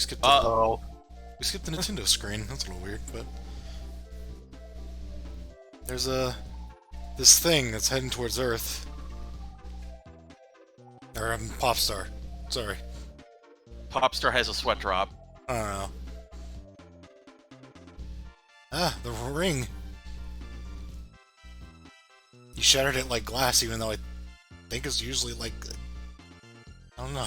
skipped the, Uh-oh. we skipped the Nintendo screen. That's a little weird, but there's this thing that's heading towards Earth. Or Popstar. Sorry. Popstar has a sweat drop. I don't know. Ah, the ring. You shattered it like glass, even though I think it's usually like... I don't know.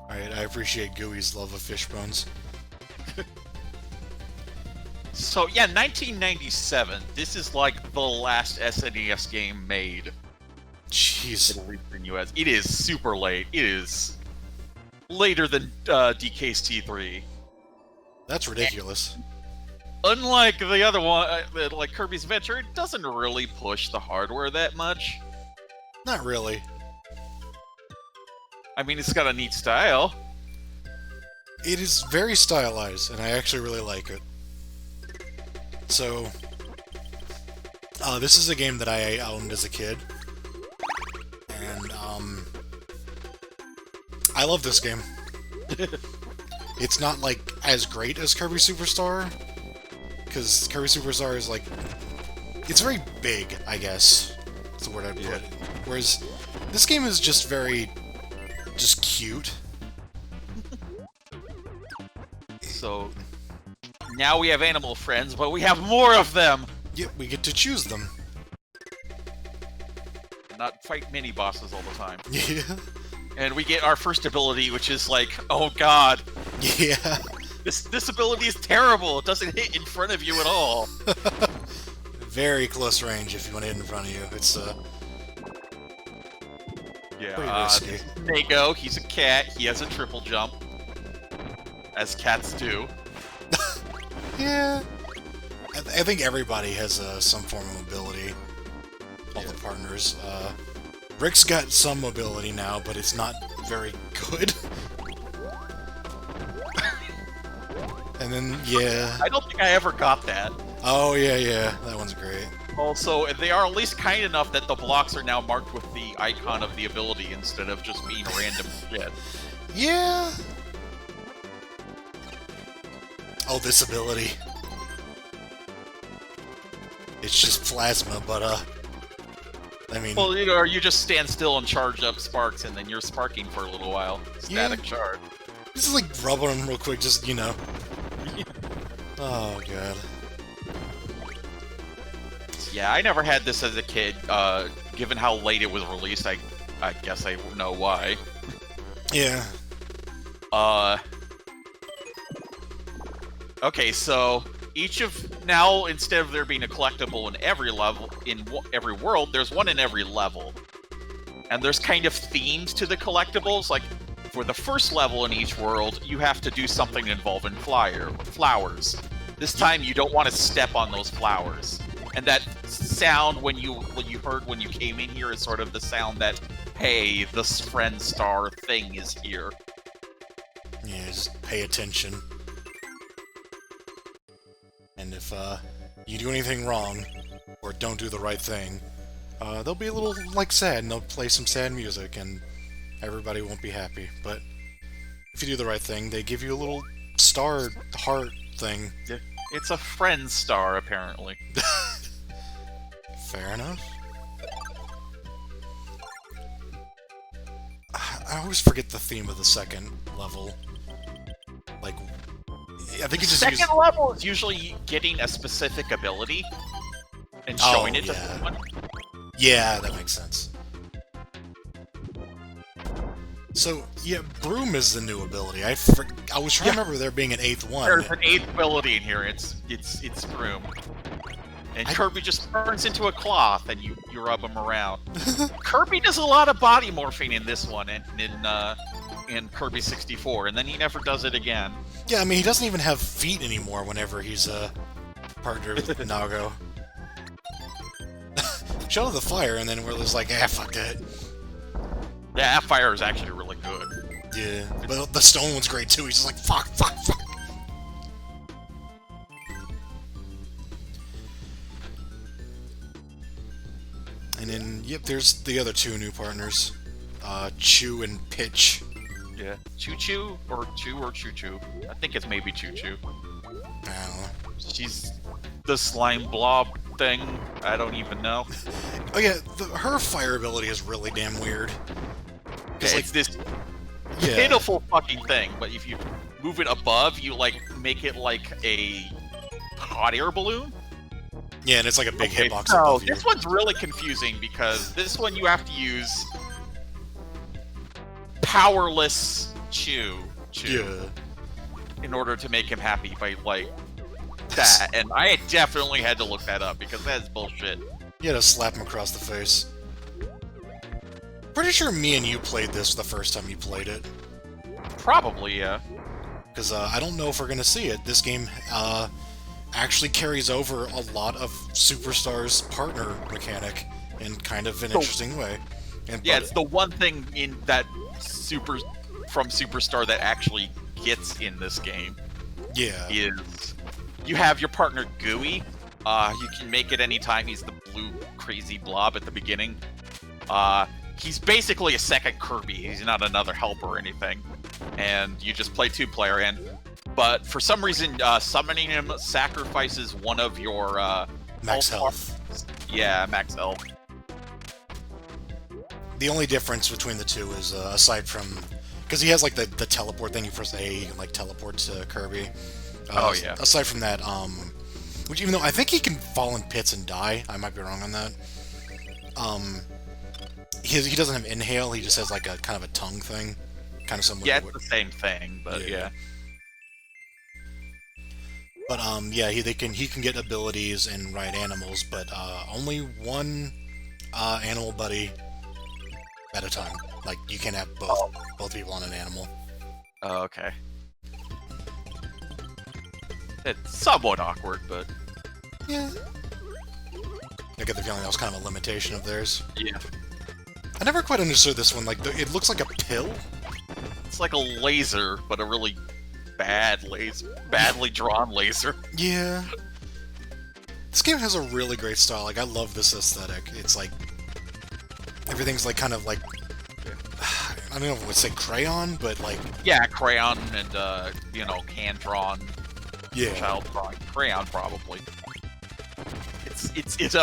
Alright, I appreciate Gooey's love of fish bones. So, yeah, 1997. This is like the last SNES game made. Jeez. In US. It is super late. It is later than DK's T3. That's ridiculous. Unlike the other one, like Kirby's Adventure, it doesn't really push the hardware that much. Not really. I mean, it's got a neat style. It is very stylized, and I actually really like it. So, this is a game that I owned as a kid, and, I love this game. It's not, like, as great as Kirby Superstar, because Kirby Superstar is, like, it's very big, I guess. That's the word I'd put. Whereas, this game is just very... just cute. So, now we have animal friends, but we have more of them! Yeah, we get to choose them. Not fight mini-bosses all the time. Yeah. And we get our first ability, which is like, oh god, Yeah. this ability is terrible! It doesn't hit in front of you at all! Very close range if you want to hit in front of you. It's, Yeah, pretty risky. Mako, he's a cat, he has a triple jump. As cats do. Yeah. I think everybody has some form of ability. All the partners. Rick's got some mobility now, but it's not very good. And then, yeah. I don't think I ever got that. Oh, yeah, that one's great. Also, they are at least kind enough that the blocks are now marked with the icon of the ability instead of just being random shit. Yeah. Oh, this ability. It's just plasma, but, I mean... Well, or you just stand still and charge up sparks, and then you're sparking for a little while. Static charge. This is like rubbing them real quick, just, you know. Oh, God. Yeah, I never had this as a kid. Given how late it was released, I guess I know why. Yeah. Okay, so each of now, instead of there being a collectible in every level, in every world, there's one in every level. And there's kind of themes to the collectibles. Like, for the first level in each world, you have to do something involving flowers. This time, you don't want to step on those flowers. And that sound when you heard when you came in here is sort of the sound that, hey, this friend star thing is here. Yeah, just pay attention. And if you do anything wrong, or don't do the right thing, they'll be a little, like, sad, and they'll play some sad music, and everybody won't be happy. But if you do the right thing, they give you a little star heart thing. It's a friend star, apparently. Fair enough. I always forget the theme of the second level. Like, I think it just Second level is usually getting a specific ability and showing it to someone. Yeah, that makes sense. So, yeah, Broom is the new ability. I was trying to remember there being an eighth one. There's an eighth ability in here. It's Broom. And Kirby just turns into a cloth, and you rub him around. Kirby does a lot of body morphing in this one, and in Kirby 64, and then he never does it again. Yeah, I mean, he doesn't even have feet anymore whenever he's partnered with Nago. Show the fire, and then we're just like, fuck it. Yeah, that fire is actually really good. Yeah, but the stone one's great too. He's just like, fuck, fuck, fuck. And then, yep, there's the other two new partners. Chew and Pitch. Yeah. Choo-Choo or Choo-Choo? I think it's maybe Choo-Choo. I don't know. She's the slime blob thing. I don't even know. Oh yeah, her fire ability is really damn weird. It's like this Yeah. pitiful fucking thing, but if you move it above, you like make it like a hot air balloon. Yeah, and it's like a big hitbox so above you. this one's really confusing because this one you have to use powerless Chew Yeah. in order to make him happy by like that, and I definitely had to look that up because that's bullshit. You had to slap him across the face. Pretty sure me and you played this the first time you played it. Probably, yeah. Because I don't know if we're going to see it. This game actually carries over a lot of Superstar's partner mechanic in kind of an interesting way. And, Yeah, it's the one thing in that from Superstar that actually gets in this game. Yeah. Is you have your partner Gooey. You can make it anytime. He's the blue crazy blob at the beginning. He's basically a second Kirby. He's not another help or anything. And you just play two-player. But for some reason, summoning him sacrifices one of your Max health. Yeah, max health. The only difference between the two is, aside from... Because he has, like, the teleport thing. You press A, you can, like, teleport to Kirby. Oh, yeah. Aside from that, which even though I think he can fall in pits and die, I might be wrong on that. He doesn't have inhale, he just has, like, a kind of a tongue thing. Kind of similar Yeah, to it's the same thing, but yeah. But, yeah, he can get abilities and ride animals, but, only one, animal buddy at a time. Like, you can't have both people on an animal. Oh, okay. It's somewhat awkward, but... Yeah. I get the feeling that was kind of a limitation of theirs. Yeah. I never quite understood this one. Like, it looks like a pill. It's like a laser, but a really bad laser. Badly drawn laser. Yeah. This game has a really great style. Like, I love this aesthetic. It's like... Everything's, like, kind of, like... I don't know if I would say crayon, but, like... Yeah, crayon and, you know, hand-drawn, Yeah. child-drawn crayon, probably. It's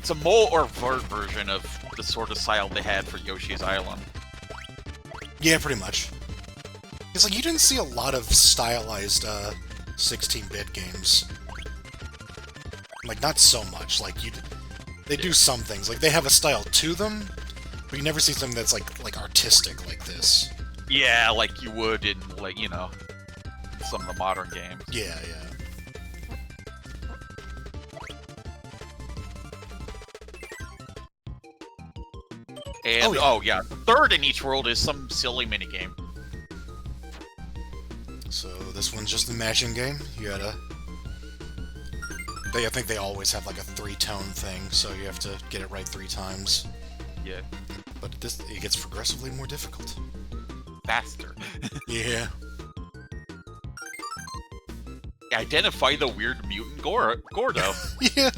a more overt version of the sort of style they had for Yoshi's Island. Yeah, pretty much. It's like, you didn't see a lot of stylized, 16-bit games. Like, not so much. Like, they do some things. Like, they have a style to them, but you never see something that's, like artistic like this. Yeah, like you would in, like, you know, some of the modern games. Yeah, yeah. And, oh yeah, third in each world is some silly minigame. So, this one's just a matching game. You gotta... I think they always have, like, a 3-tone thing, so you have to get it right 3 times. Yeah. But it gets progressively more difficult. Faster. Yeah. Identify the weird mutant Gordo. Yeah.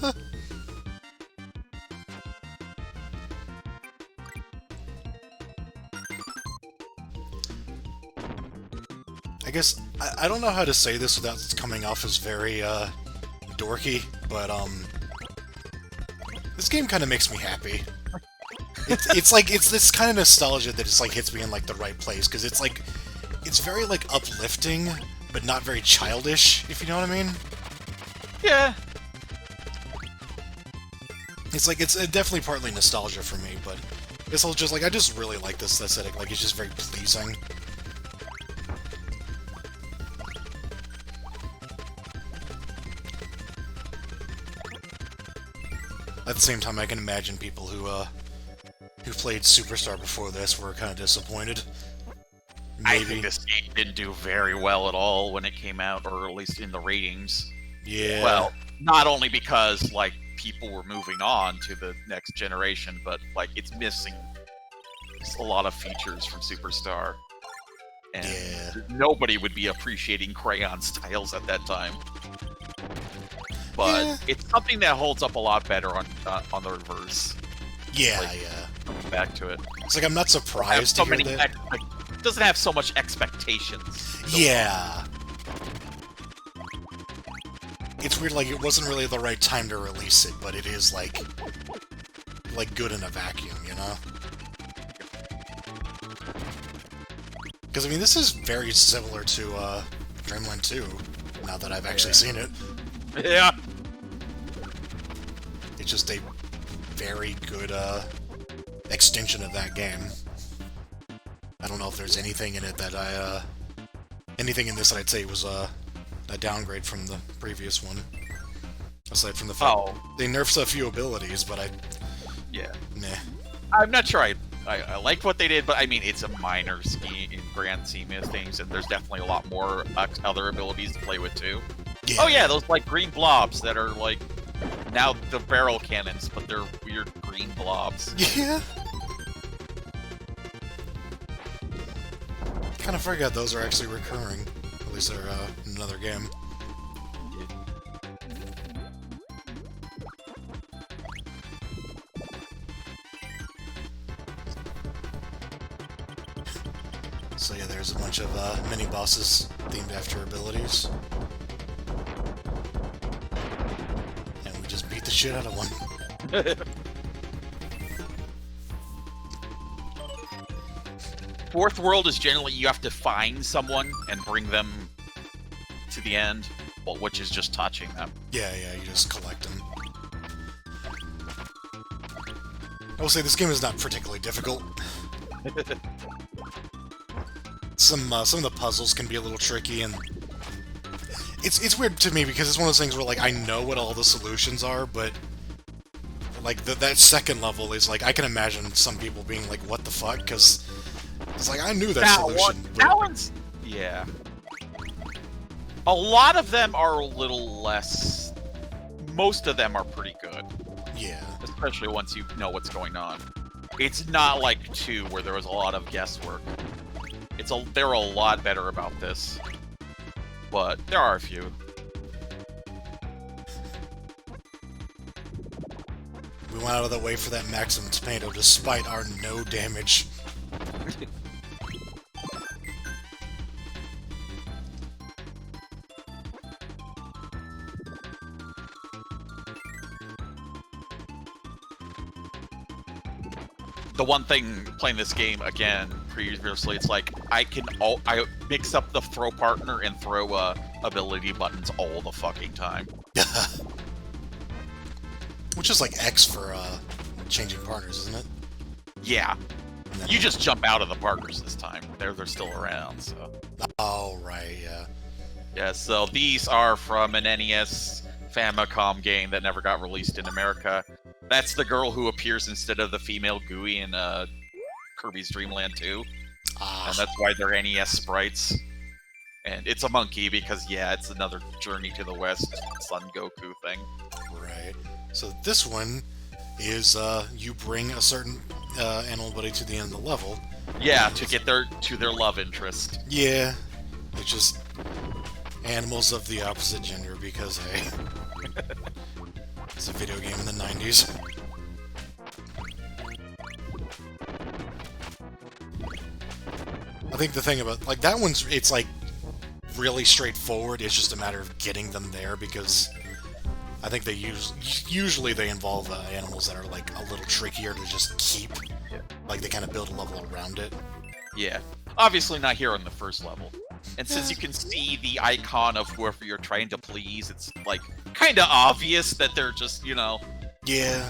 I guess, I don't know how to say this without coming off as very, dorky, but, this game kind of makes me happy. It's like, it's this kind of nostalgia that just, like, hits me in, like, the right place, because it's, like, it's very, like, uplifting, but not very childish, if you know what I mean? Yeah. It's like, it's definitely partly nostalgia for me, but it's all just, like, I just really like this aesthetic, like, it's just very pleasing. At the same time, I can imagine people who played Superstar before this were kind of disappointed. Maybe. I think this game didn't do very well at all when it came out, or at least in the ratings. Yeah. Well, not only because, like, people were moving on to the next generation, but, like, it's missing a lot of features from Superstar. And Yeah. nobody would be appreciating crayon styles at that time. But Yeah. it's something that holds up a lot better on the reverse. Yeah, Like, yeah. Coming back to it. It's like I'm not surprised so to hear many that. doesn't have so much expectations. Yeah. It's weird, like, it wasn't really the right time to release it, but it is, like good in a vacuum, you know? Because, I mean, this is very similar to, Dreamland 2, now that I've actually seen it. Yeah. It's just a very good, extension of that game. I don't know if there's anything in it that anything in this that I'd say was, a downgrade from the previous one. Aside from the fact they nerfed a few abilities, but Yeah. Nah. I'm not sure I like what they did, but I mean, it's a minor scheme in grand scheme of things, and there's definitely a lot more other abilities to play with, too. Yeah. Oh yeah, those, like, green blobs that are, like, now the barrel cannons, but they're weird green blobs. Yeah. Kind of forgot those are actually recurring. At least they're in another game. So yeah, there's a bunch of mini bosses themed after abilities. And we just beat the shit out of one. Fourth world is generally you have to find someone and bring them to the end, well, which is just touching them. Yeah, you just collect them. I will say this game is not particularly difficult. Some of the puzzles can be a little tricky, and it's weird to me because it's one of those things where, like, I know what all the solutions are, but like that second level is like I can imagine some people being like, "What the fuck?" Because it's like I knew that solution. That one's yeah. A lot of them are a little less. Most of them are pretty good. Yeah. Especially once you know what's going on. It's not like 2 where there was a lot of guesswork. They're a lot better about this. But there are a few. We went out of the way for that maximum tomato despite our no damage. The one thing playing this game again previously, it's like I mix up the throw partner and throw ability buttons all the fucking time. Which is like X for changing partners, isn't it? Yeah. You just jump out of the partners this time. They're still around, so. Oh right, yeah. Yeah, so these are from an NES Famicom game that never got released in America. That's the girl who appears instead of the female GUI in Kirby's Dream Land 2. And that's why they're NES sprites. And it's a monkey because, yeah, it's another Journey to the West Son Goku thing. Right. So this one is you bring a certain animal buddy to the end of the level. Yeah, to get their love interest. Yeah. It's just animals of the opposite gender because, hey... It's a video game in the 90s. I think the thing about, like, that one's, it's, like, really straightforward. It's just a matter of getting them there because I think they usually they involve animals that are, like, a little trickier to just keep. Yeah. Like, they kind of build a level around it. Yeah. Obviously not here on the first level. And since you can see the icon of whoever you're trying to please, it's, like, kind of obvious that they're just, you know... Yeah.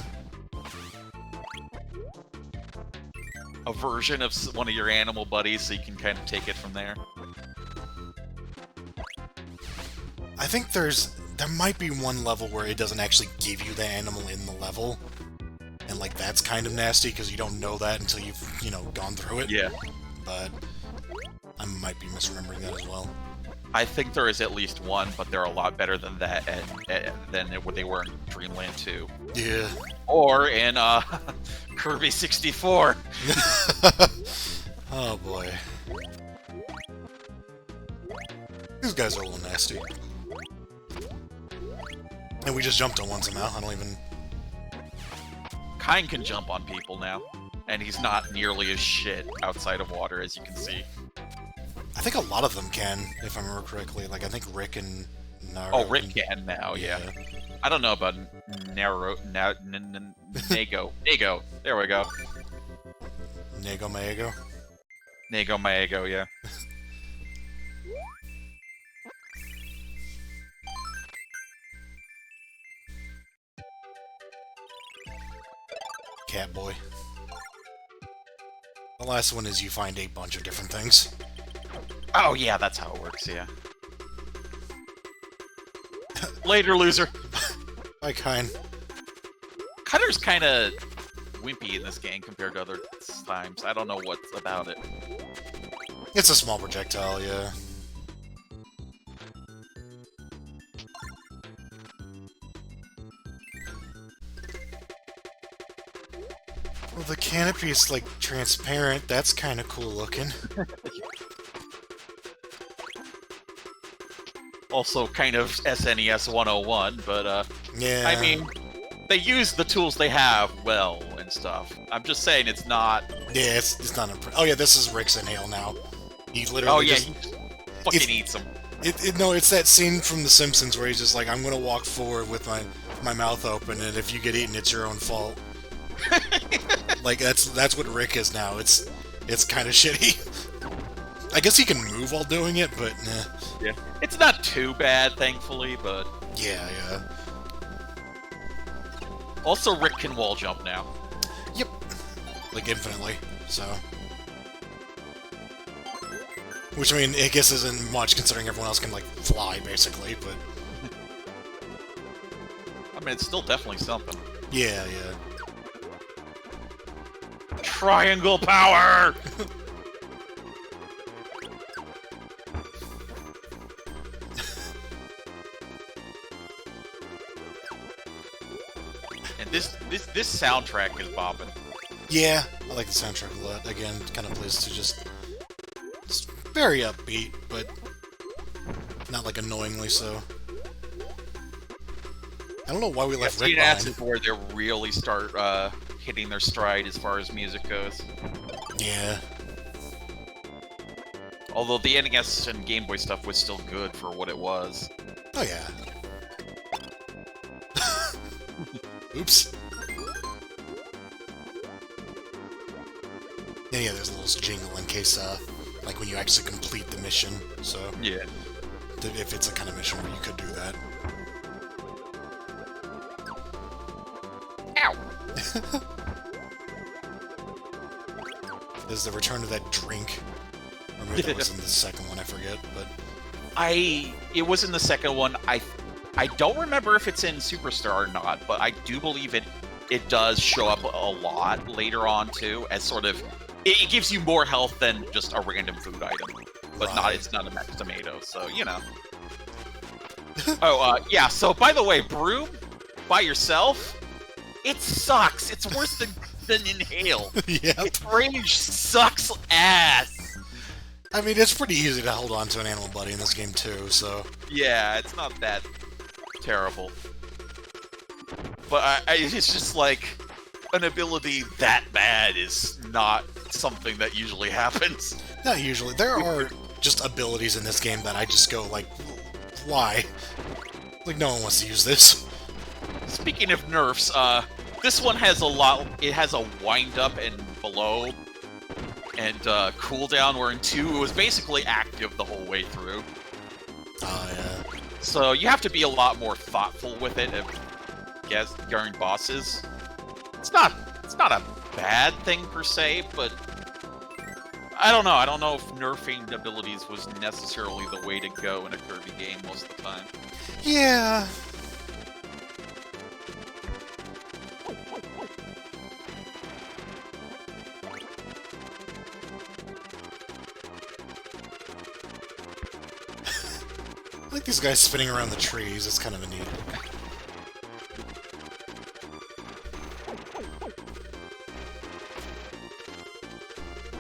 A version of one of your animal buddies, so you can kind of take it from there. I think there might be one level where it doesn't actually give you the animal in the level. And, like, that's kind of nasty, because you don't know that until you've, you know, gone through it. Yeah. But I might be misremembering that as well. I think there is at least one, but they're a lot better than that than what they were in Dreamland 2. Yeah. Or in Kirby 64. Oh boy. These guys are a little nasty. And we just jumped on one somehow. I don't even... Kine can jump on people now, and he's not nearly as shit outside of water, as you can see. I think a lot of them can, if I remember correctly. Like, I think Rick and Naruto... Oh, Rick can now, yeah. I don't know about Nago. Nago. There we go. Nago Maego? Nago Maego, yeah. Catboy. The last one is you find a bunch of different things. Oh, yeah, that's how it works, yeah. Later, loser. Bye, Kine. Cutter's kind of wimpy in this game compared to other times. I don't know what's about it. It's a small projectile, yeah. Well, the canopy is, like, transparent. That's kind of cool looking. Also kind of SNES 101, but, Yeah. I mean, they use the tools they have well and stuff. I'm just saying it's not... Yeah, it's not impressive. Oh, yeah, this is Rick's inhale now. He literally Oh, yeah, just... he fucking eats them. No, it's that scene from The Simpsons where he's just like, I'm gonna walk forward with my mouth open, and if you get eaten, it's your own fault. Like, that's what Rick is now. It's kind of shitty. I guess he can move while doing it, but nah. Yeah. It's not too bad, thankfully, but... Yeah. Also, Rick can wall jump now. Yep. Like, infinitely, so... Which, I mean, I guess isn't much, considering everyone else can, like, fly, basically, but... I mean, it's still definitely something. Yeah. Triangle power! And this soundtrack is bopping. Yeah, I like the soundtrack a lot. Again, it kind of plays to just very upbeat, but not, like, annoyingly so. I don't know why we left Rick behind. That's where they really start hitting their stride as far as music goes. Yeah. Although the NES and Game Boy stuff was still good for what it was. Oh, yeah. Oops. Yeah, there's a little jingle in case, like, when you actually complete the mission, so... Yeah. If it's a kind of mission where you could do that. Ow! There's the return of that drink. Or maybe that was in the second one, I forget, but... It was in the second one. I don't remember if it's in Superstar or not, but I do believe it does show up a lot later on, too, as sort of... It gives you more health than just a random food item. But it's not a max tomato, so, you know. Yeah, so, by the way, Broom, by yourself, it sucks. It's worse than Inhale. Yep. Its range sucks ass. I mean, it's pretty easy to hold on to an animal buddy in this game, too, so... Yeah, it's not that terrible. But it's just like, an ability that bad is not something that usually happens. Not usually. There are just abilities in this game that I just go, like, why? Like, no one wants to use this. Speaking of nerfs, this one has a lot... It has a wind-up and below, and cooldown, where in 2 it was basically active the whole way through. Oh, yeah. So you have to be a lot more thoughtful with it, I guess, during bosses. It's not a bad thing per se, but I don't know. I don't know if nerfing abilities was necessarily the way to go in a Kirby game most of the time. Yeah. I like these guys spinning around the trees. It's kind of a neat look.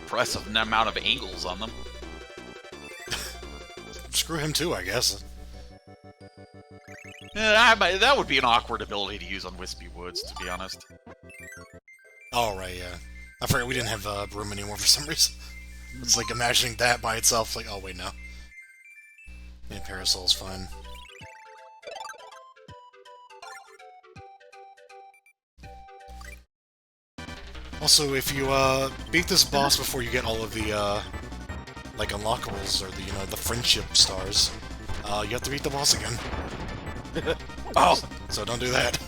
impressive amount of angles on them. Screw him too, I guess. That would be an awkward ability to use on Wispy Woods, to be honest. Oh, right, yeah. I forgot we didn't have Broom anymore for some reason. It's like imagining that by itself, like, oh, wait, no. Yeah, Parasol's fine. Also, if you beat this boss before you get all of the like unlockables or the the friendship stars, you have to beat the boss again. Oh, So don't do that.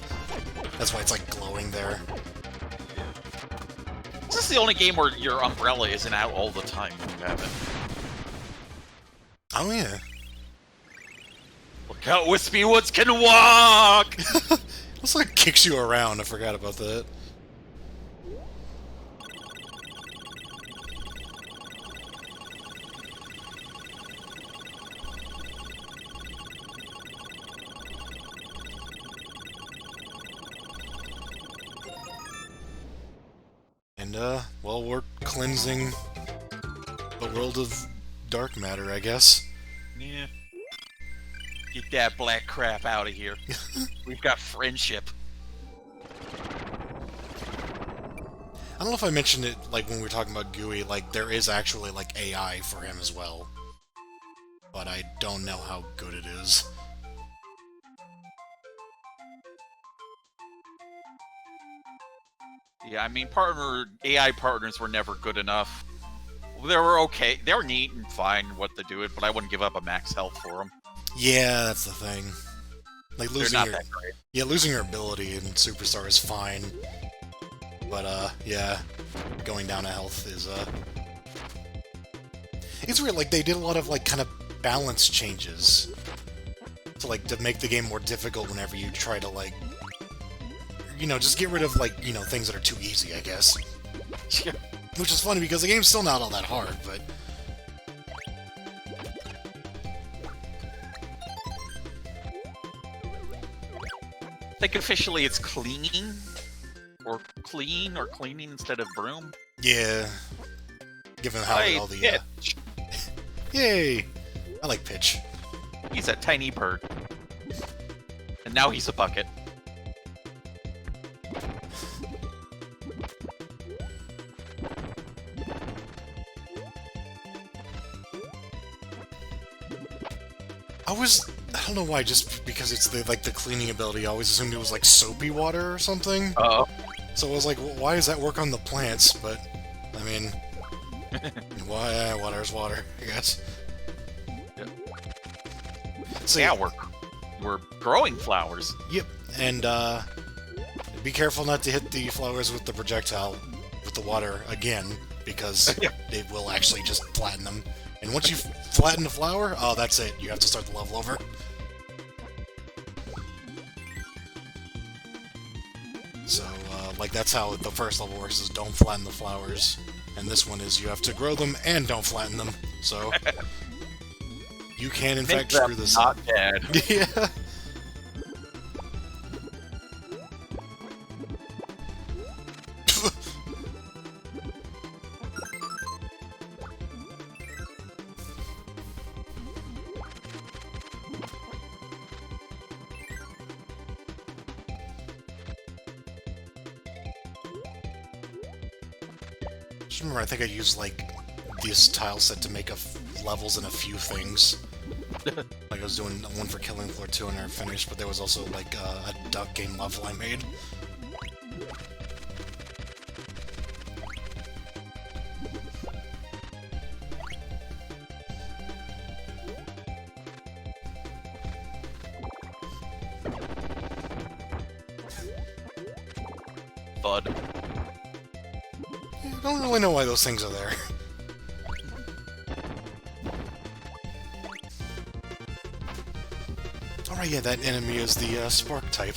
That's why it's like glowing there. this is the only game where your umbrella isn't out all the time when you have it. Oh yeah. Look out, Wispy Woods can walk! It's like kicks you around. I forgot about that. And, well, we're cleansing the world of dark matter, I guess. Yeah. Get that black crap out of here. We've got friendship. I don't know if I mentioned it, like, when we were talking about GUI, like, there is actually, like, AI for him as well. But I don't know how good it is. Yeah, I mean, AI partners were never good enough. They were okay. They were neat and fine what to do it, but I wouldn't give up a max health for them. Yeah, that's the thing. Like, They're losing not your... that great. Yeah, losing your ability in Superstar is fine. But, yeah, going down a health is, It's weird, like, they did a lot of, like, kind of balance changes. To make the game more difficult whenever you try to, like... just get rid of, like, things that are too easy, I guess. Which is funny, because the game's still not all that hard, but... I think officially it's cleaning, or cleaning instead of broom. Yeah. Given how all the... Pitch. Yay! I like Pitch. He's a tiny bird. And now he's a bucket. I don't know why, just because it's the cleaning ability, I always assumed it was like soapy water or something. Uh-oh. So I was like, well, why does that work on the plants? But, I mean, why, water's water, I guess. Yeah. So, Yeah, we're growing flowers. Yep, and, be careful not to hit the flowers with the projectile, with the water again, because they will actually just flatten them. And once you flatten the flower, oh, that's it. You have to start the level over. So, like, that's how the first level works, is don't flatten the flowers. And this one is you have to grow them and don't flatten them. So, you can, in fact, screw this up. Not bad. Yeah. Just remember, I think I used, like, this tile set to make levels in a few things. Like, I was doing one for Killing Floor 2 and I finished, but there was also, like, a duck game level I made. Bud. I don't really know why those things are there. Alright, yeah, that enemy is the spark type.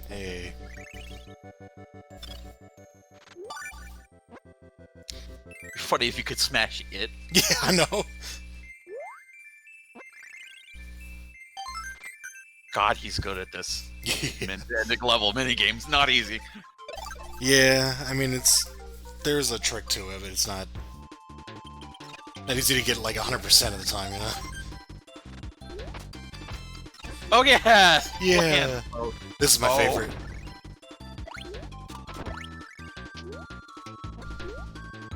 Hey. Funny if you could smash it. Yeah, I know. God, he's good at this. Level minigames, not easy. Yeah, I mean, there's a trick to it, but it's not that easy to get like 100% of the time, you know? Oh yeah! Yeah! Oh. This is my favorite.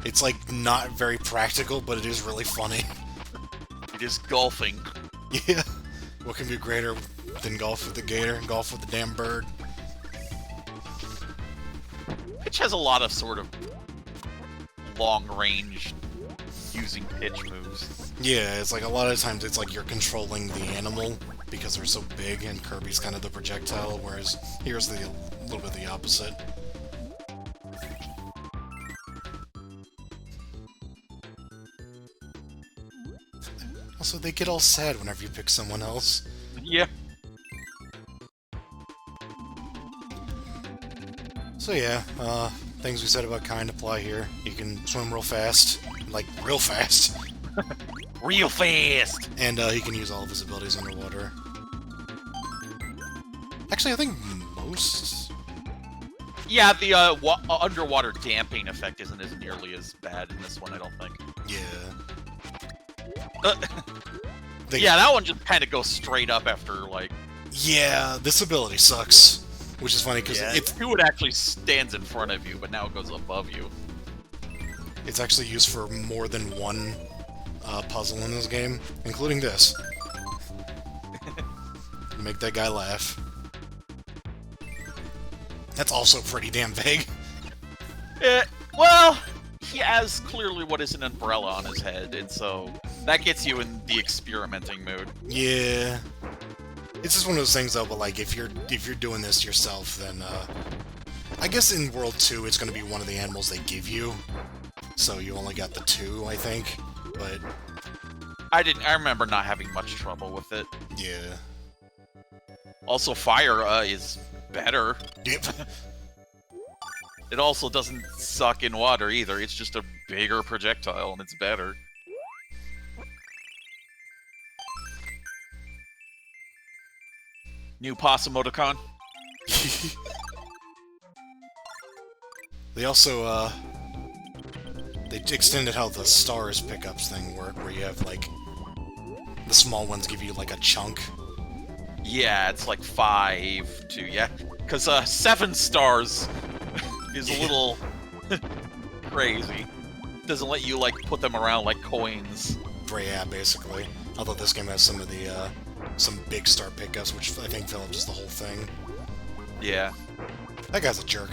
It's like not very practical, but it is really funny. It is golfing. Yeah. What can be greater than golf with the gator? Golf with the damn bird. Pitch has a lot of sort of long-range using pitch moves. Yeah, it's like a lot of times it's like you're controlling the animal because they're so big, and Kirby's kind of the projectile, whereas here's a little bit the opposite. Also, they get all sad whenever you pick someone else. Yeah. So yeah, things we said about kind apply here. You can swim real fast, like real fast. Real fast! And he can use all of his abilities underwater. Actually, I think most... Yeah, the underwater damping effect isn't as nearly as bad in this one, I don't think. Yeah. Yeah, that one just kind of goes straight up after, like... Yeah, this ability sucks. Which is funny, because it actually stands in front of you, but now it goes above you. It's actually used for more than one puzzle in this game, including this. Make that guy laugh. That's also pretty damn vague. Well, he has clearly what is an umbrella on his head, and so that gets you in the experimenting mood. Yeah. It's just one of those things, though, but like, if you're doing this yourself, then, I guess in World 2, it's gonna be one of the animals they give you. So you only got the 2, I think, but... I remember not having much trouble with it. Yeah. Also, fire, is better. Yep. It also doesn't suck in water, either. It's just a bigger projectile, and it's better. New possum emoticon. They also, they extended how the stars pickups thing work, where you have, like, the small ones give you, like, a chunk. Yeah, it's like 5 to, yeah. Because, 7 stars is a little crazy. Doesn't let you, like, put them around like coins. Yeah, basically. Although this game has some of the, some big star pickups, which I think fill up just the whole thing. Yeah. That guy's a jerk.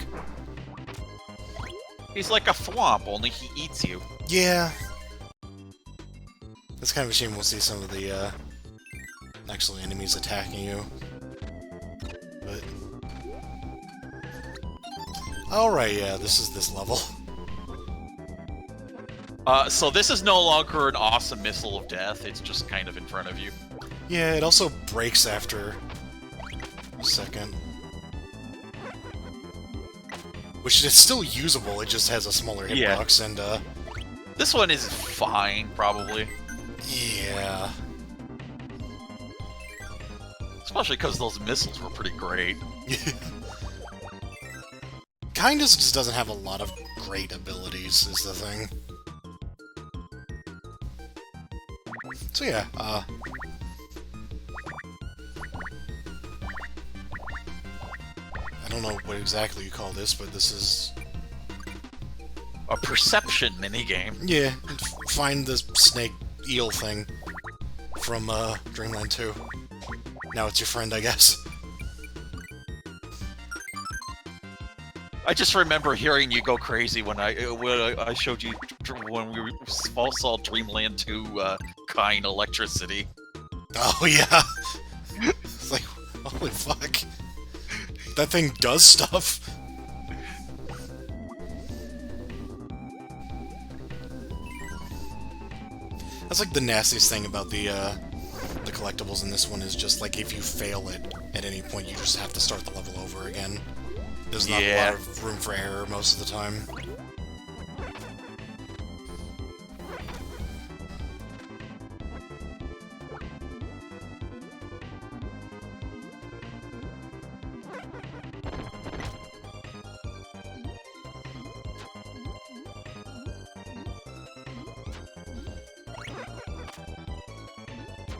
He's like a thwomp, only he eats you. Yeah. It's kind of a shame we'll see some of the, actually enemies attacking you. But... Alright, yeah, this is this level. So this is no longer an awesome missile of death, it's just kind of in front of you. Yeah, it also breaks after a second. Which is still usable, it just has a smaller hitbox, and, This one is fine, probably. Yeah. Especially because those missiles were pretty great. Kinda just doesn't have a lot of great abilities, is the thing. So yeah, I don't know what exactly you call this, but this is... A perception minigame. Yeah, find the snake eel thing from, Dreamland 2. Now it's your friend, I guess. I just remember hearing you go crazy when I showed you when we all saw Dreamland 2 Kind Electricity. Oh yeah! It's like, holy fuck. That thing does stuff. That's like the nastiest thing about the collectibles in this one is just like if you fail it at any point, you just have to start the level over again. There's not a lot of room for error most of the time.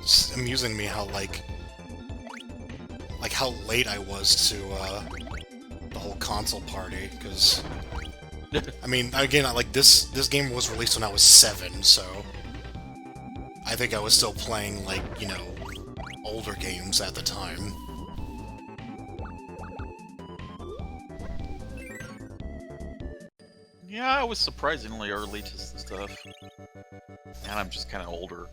It's amusing to me how, like how late I was to, the whole console party, because... I mean, again, like, this game was released when I was 7, so... I think I was still playing, like, you know, older games at the time. Yeah, I was surprisingly early to stuff. And I'm just kind of older.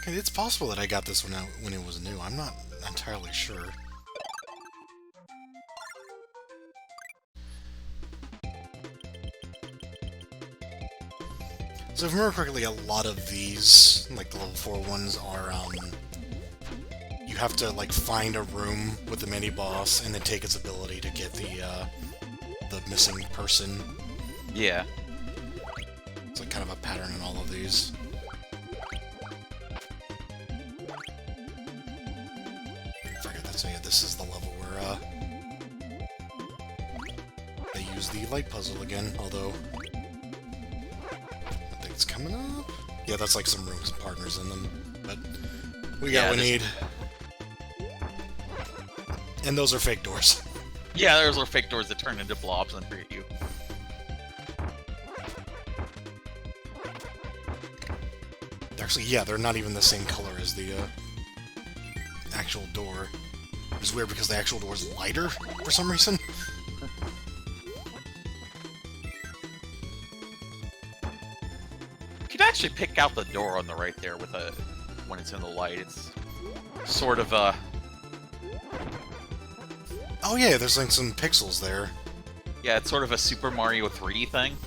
Okay, it's possible that I got this when it was new. I'm not entirely sure. So if I remember correctly, a lot of these, like the level 4 ones, are, you have to, like, find a room with the mini-boss and then take its ability to get the missing person. Yeah. It's like kind of a pattern in all of these. I forget that, so yeah, this is the level where, they use the light puzzle again, although... It's coming up? Yeah, that's like some rooms and partners in them, but we got what we need. And those are fake doors. Yeah, those are fake doors that turn into blobs and hurt you. Actually, yeah, they're not even the same color as the actual door. It's weird because the actual door is lighter for some reason. Actually pick out the door on the right there with when it's in the light. It's sort of Oh yeah, there's like some pixels there. Yeah, it's sort of a Super Mario 3D thing.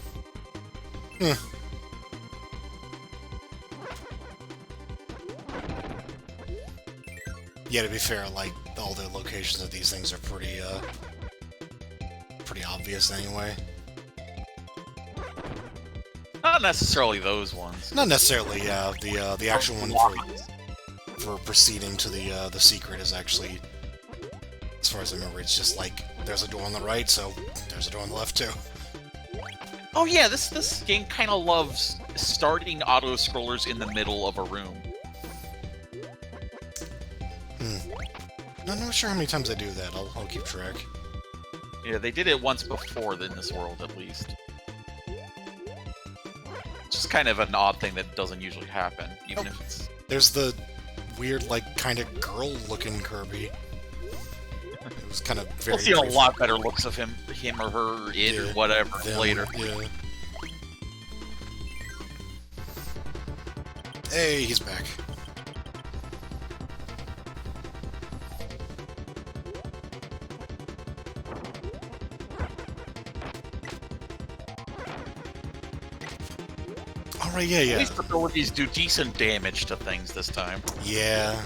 Yeah, to be fair, like all the locations of these things are pretty obvious anyway. Not necessarily those ones. Not necessarily, yeah. The actual one for proceeding to the secret is actually, as far as I remember, it's just like there's a door on the right, so there's a door on the left too. Oh yeah, this game kind of loves starting auto scrollers in the middle of a room. I'm not sure how many times I do that. I'll keep track. Yeah, they did it once before in this world, at least. It's kind of an odd thing that doesn't usually happen, even if it's... There's the weird, like, kind of girl-looking Kirby. It was kind of very... We'll see a lot better looks of him or her, or it, or whatever, later. Yeah. Hey, he's back. Alright, yeah. At least abilities do decent damage to things this time. Yeah.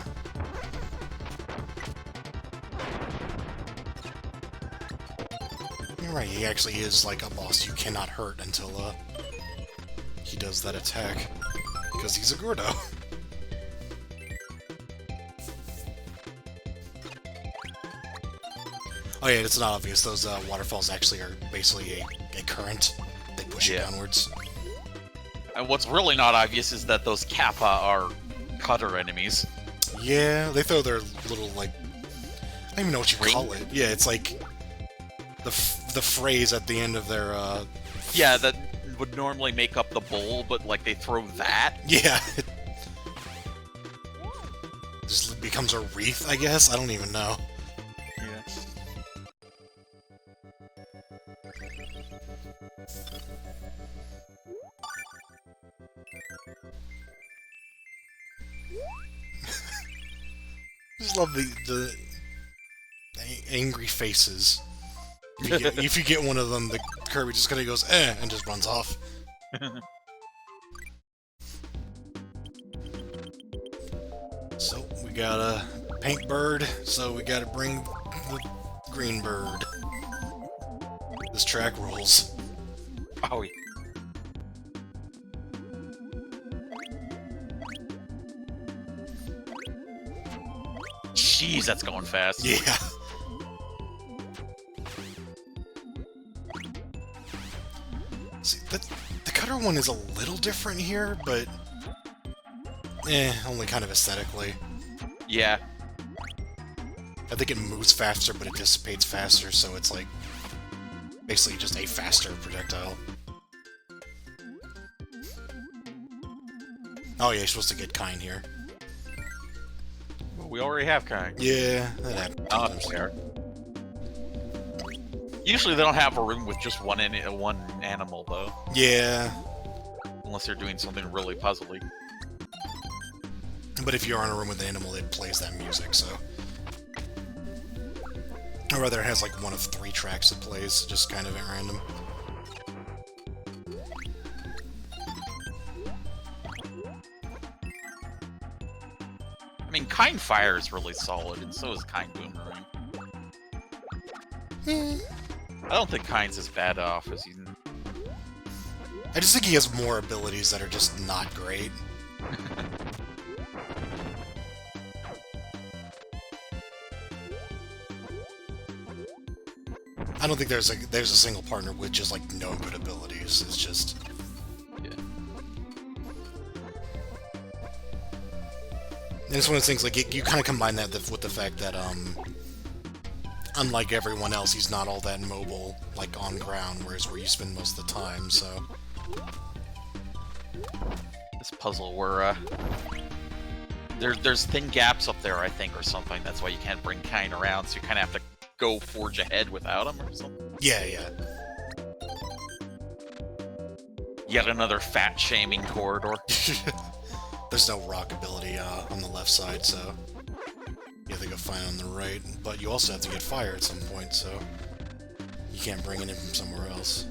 You're right, he actually is like a boss you cannot hurt until he does that attack. Because he's a Gordo. Oh yeah, it's not obvious. Those waterfalls actually are basically a current. They push you downwards. And what's really not obvious is that those Kappa are cutter enemies. Yeah, they throw their little, like... I don't even know what you call it. Yeah, it's like... The phrase at the end of their, Yeah, that would normally make up the bowl, but, like, they throw that? Yeah. Just becomes a wreath, I guess? I don't even know. Yeah. Just love the angry faces. If you get one of them, the Kirby just kind of goes, eh, and just runs off. So, we got a pink bird, so we gotta bring the green bird. This track rules. Oh, yeah. Jeez, that's going fast. Yeah. everyone is a little different here, but only kind of aesthetically. Yeah. I think it moves faster, but it dissipates faster, so it's like basically just a faster projectile. Oh yeah, you're supposed to get Kine here. Well, we already have kind. Yeah, that happens. Not fair. Usually they don't have a room with just one animal, though. Yeah. Unless they're doing something really puzzly. But if you're in a room with an animal, it plays that music, so... Or rather, it has like one of 3 tracks it plays, just kind of at random. I mean, Kind Fire is really solid, and so is Kind Boomerang. I don't think Kind's as bad off as you... I just think he has more abilities that are just not great. I don't think there's a single partner with just like no good abilities. It's just... Yeah. And it's one of those things, like, you kind of combine that with the fact that, unlike everyone else, he's not all that mobile, like, on ground, whereas where you spend most of the time, so... This puzzle where, there's thin gaps up there, I think, or something. That's why you can't bring Kind around, so you kind of have to go forge ahead without him, or something. Yeah, yeah. Yet another fat-shaming corridor. There's no rock ability on the left side, so you have to go find it on the right. But you also have to get fire at some point, so you can't bring it in from somewhere else.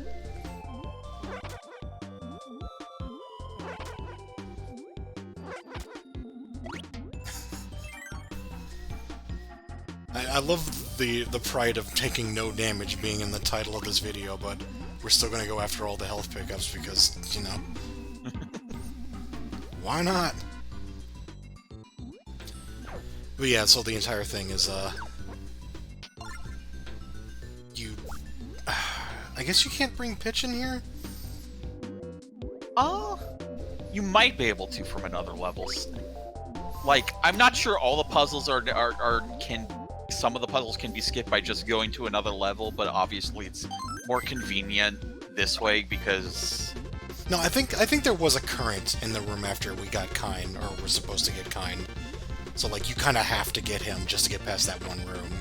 I love the pride of taking no damage being in the title of this video, but we're still gonna go after all the health pickups because, you know... Why not? But yeah, so the entire thing is, I guess you can't bring pitch in here? You might be able to from another levels. Like, I'm not sure all the puzzles some of the puzzles can be skipped by just going to another level, but obviously it's more convenient this way because... No, I think there was a current in the room after we got Kine, or we're supposed to get Kine. So, like, you kind of have to get him just to get past that one room.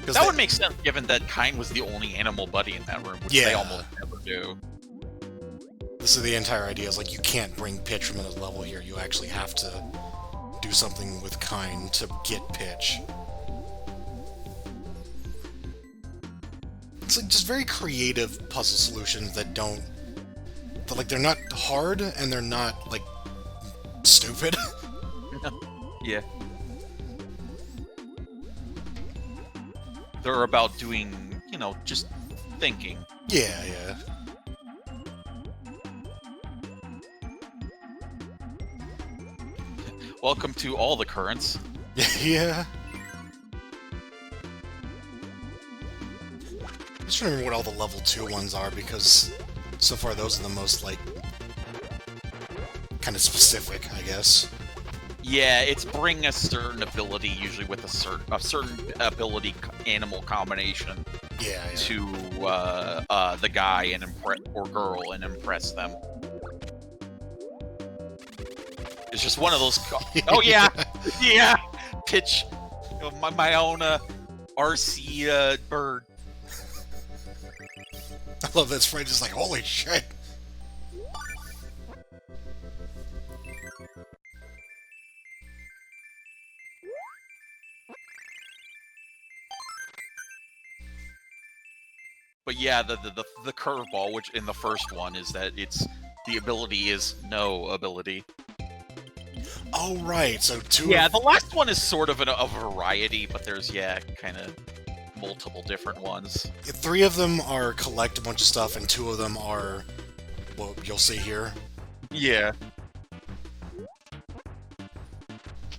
That would make sense, given that Kine was the only animal buddy in that room, which they almost never do. This is the entire idea, is, like, you can't bring pitch from another level here. You actually have to do something with Kine to get pitch. It's, like, just very creative puzzle solutions that don't... Like, they're not hard, and they're not, like, stupid. Yeah. They're about doing, you know, just thinking. Yeah, yeah. Welcome to all the currents. Yeah. I'm just trying to remember what all the level 2 ones are, because so far those are the most, like, kind of specific, I guess. Yeah, it's bring a certain ability, usually with a certain ability animal combination. Yeah, yeah. To the guy and or girl and impress them. It's just one of those. Oh yeah, yeah. Pitch my own RC bird. I love that sprite. Just like, holy shit. But yeah, the curveball, which in the first one is that the ability is no ability. Oh right, so two. Yeah, the last one is sort of a variety, but there's kind of multiple different ones. 3 of them are collect a bunch of stuff, and 2 of them are, well, you'll see here. Yeah.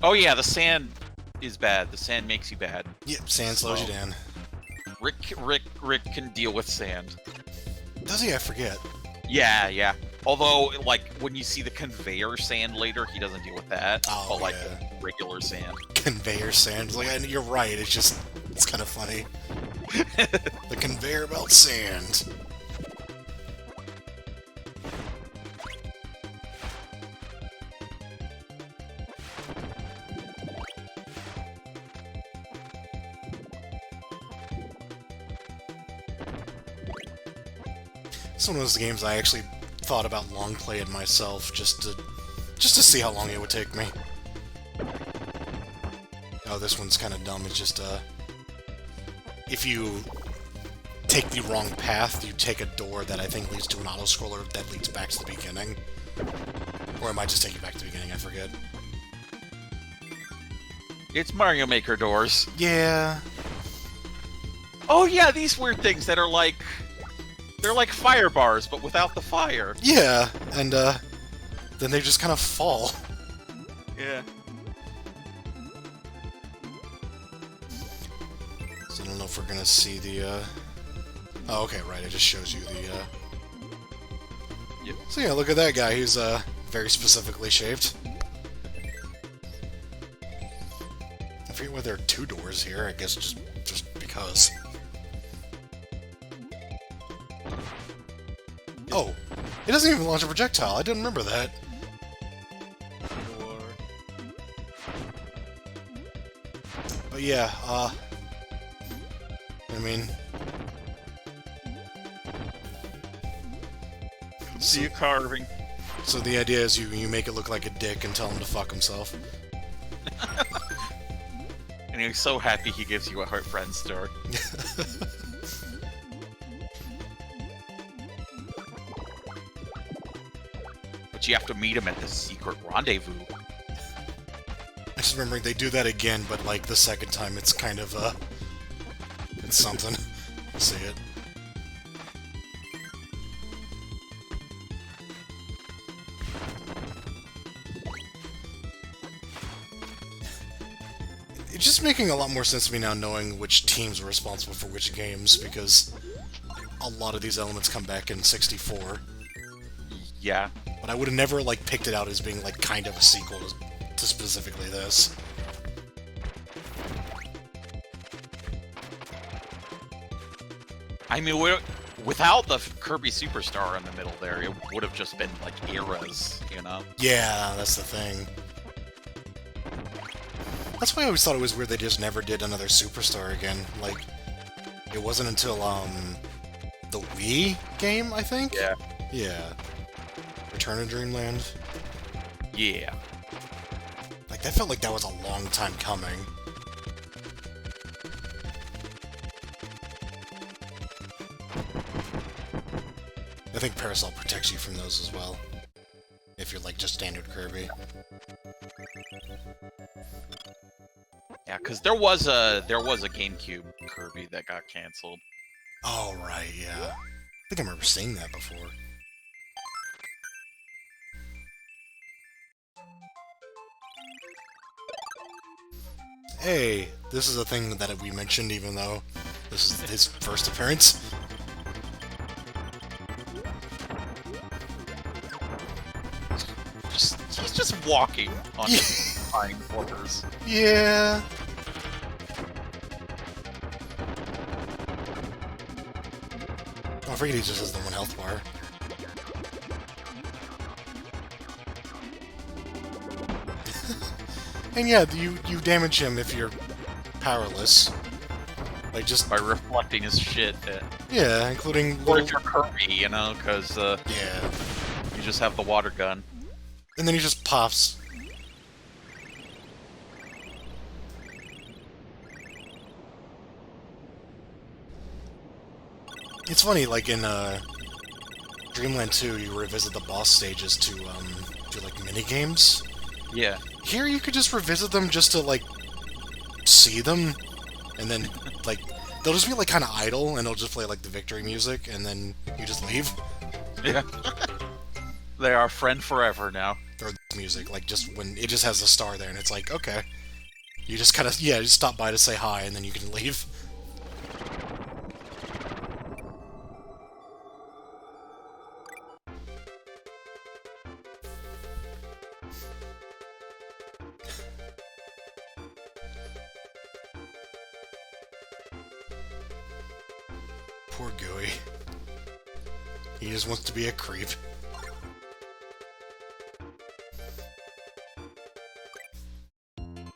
Oh yeah, the sand is bad. The sand makes you bad. Yep, sand slows you down. Rick can deal with sand. Does he? I forget. Yeah, yeah. Although, like, when you see the conveyor sand later, he doesn't deal with that. Oh, But, like, yeah. regular sand. Conveyor sand. Like, and you're right, it's kind of funny. The conveyor belt sand. It's one of those games I actually thought about long playing myself just to see how long it would take me. Oh, this one's kind of dumb. It's just if you take the wrong path, you take a door that I think leads to an auto-scroller that leads back to the beginning. Or it might just take you back to the beginning, I forget. It's Mario Maker doors. Yeah. Oh yeah, these weird things that are like... They're like fire bars, but without the fire. Yeah, and then they just kind of fall. Yeah. So I don't know if we're gonna see the, Oh, okay, right, it just shows you the, Yep. So yeah, look at that guy, he's, very specifically shaped. I forget why there are two doors here, I guess just because. Oh, it doesn't even launch a projectile, I didn't remember that. But yeah, I mean... See you carving. So the idea is you make it look like a dick and tell him to fuck himself. And he's so happy he gives you a Heart Friend star. But you have to meet him at the secret rendezvous. I just remember they do that again, but like the second time it's kind of, it's something. See it. It's just making a lot more sense to me now knowing which teams were responsible for which games, because a lot of these elements come back in 64. Yeah. But I would have never, like, picked it out as being, like, kind of a sequel to specifically this. I mean, without the Kirby Superstar in the middle there, it would have just been, like, eras, you know? Yeah, that's the thing. That's why I always thought it was weird they just never did another Superstar again. Like, it wasn't until, the Wii game, I think? Yeah. Yeah. Return of Dreamland? Yeah. Like, that felt like that was a long time coming. I think Parasol protects you from those as well. If you're, like, just standard Kirby. Yeah, because there was a GameCube Kirby that got canceled. Oh, right, yeah. I think I remember seeing that before. Hey, this is a thing that we mentioned even though this is his first appearance. He's just walking on his hind quarters. Yeah. Oh, I forget he just has the one health bar. And yeah, you damage him if you're powerless. Like, just... By reflecting his shit. Yeah, including... Or if you're Kirby, you know, because yeah. you just have the water gun. And then he just pops. It's funny, like in Dreamland 2, you revisit the boss stages to do like mini games. Yeah. Here, you could just revisit them just to like see them, and then like they'll just be like kind of idle, and they'll just play like the victory music, and then you just leave. Yeah. They are friend forever now. Or music, like just when it just has the star there, and it's like, okay, you just kind of just stop by to say hi, and then you can leave. Poor Gooey. He just wants to be a creep.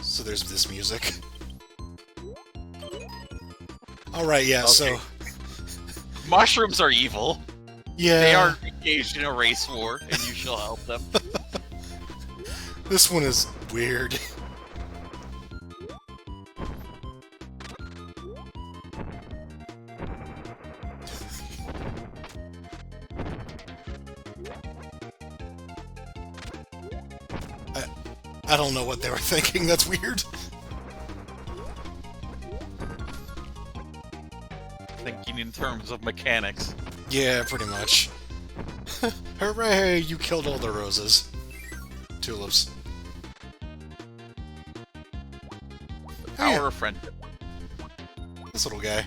So there's this music. Alright, yeah, Okay. so... Mushrooms are evil. Yeah... They are engaged in a race war, and you shall help them. This one is weird. I don't know what they were thinking, that's weird. Thinking in terms of mechanics. Yeah, pretty much. Hooray, you killed all the roses. Tulips. Power of friendship. This little guy.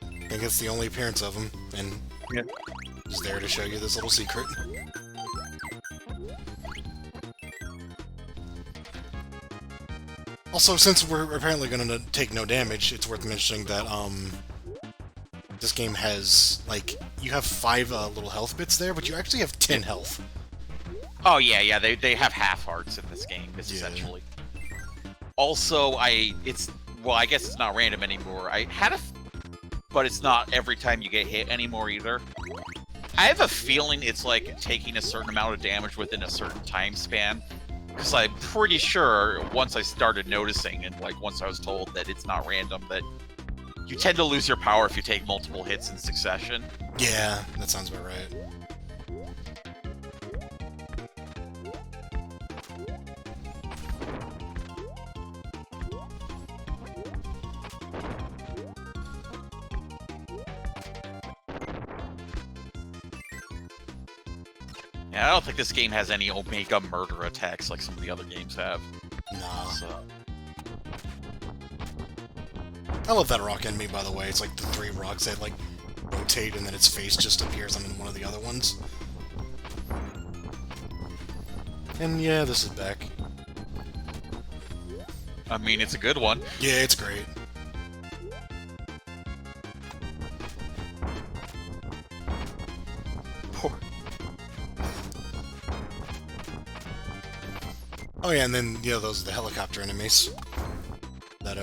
I think it's the only appearance of him, and Yeah. he's there to show you this little secret. Also, since we're apparently going to take no damage, it's worth mentioning that, this game has, like, you have 5 little health bits there, but you actually have 10 health. Oh yeah, they have half hearts in this game, essentially. Also, I guess it's not random anymore. I had but it's not every time you get hit anymore either. I have a feeling it's like taking a certain amount of damage within a certain time span. Because I'm pretty sure once I started noticing, and like once I was told that it's not random, that you tend to lose your power if you take multiple hits in succession. Yeah, that sounds about right. Yeah, I don't think this game has any Omega murder attacks like some of the other games have. Nah. So. I love that rock enemy, by the way. It's like the 3 rocks that, like, rotate and then its face just appears on one of the other ones. And yeah, this is back. I mean, it's a good one. Yeah, it's great. Oh yeah, and then, you know, those are the helicopter enemies. That,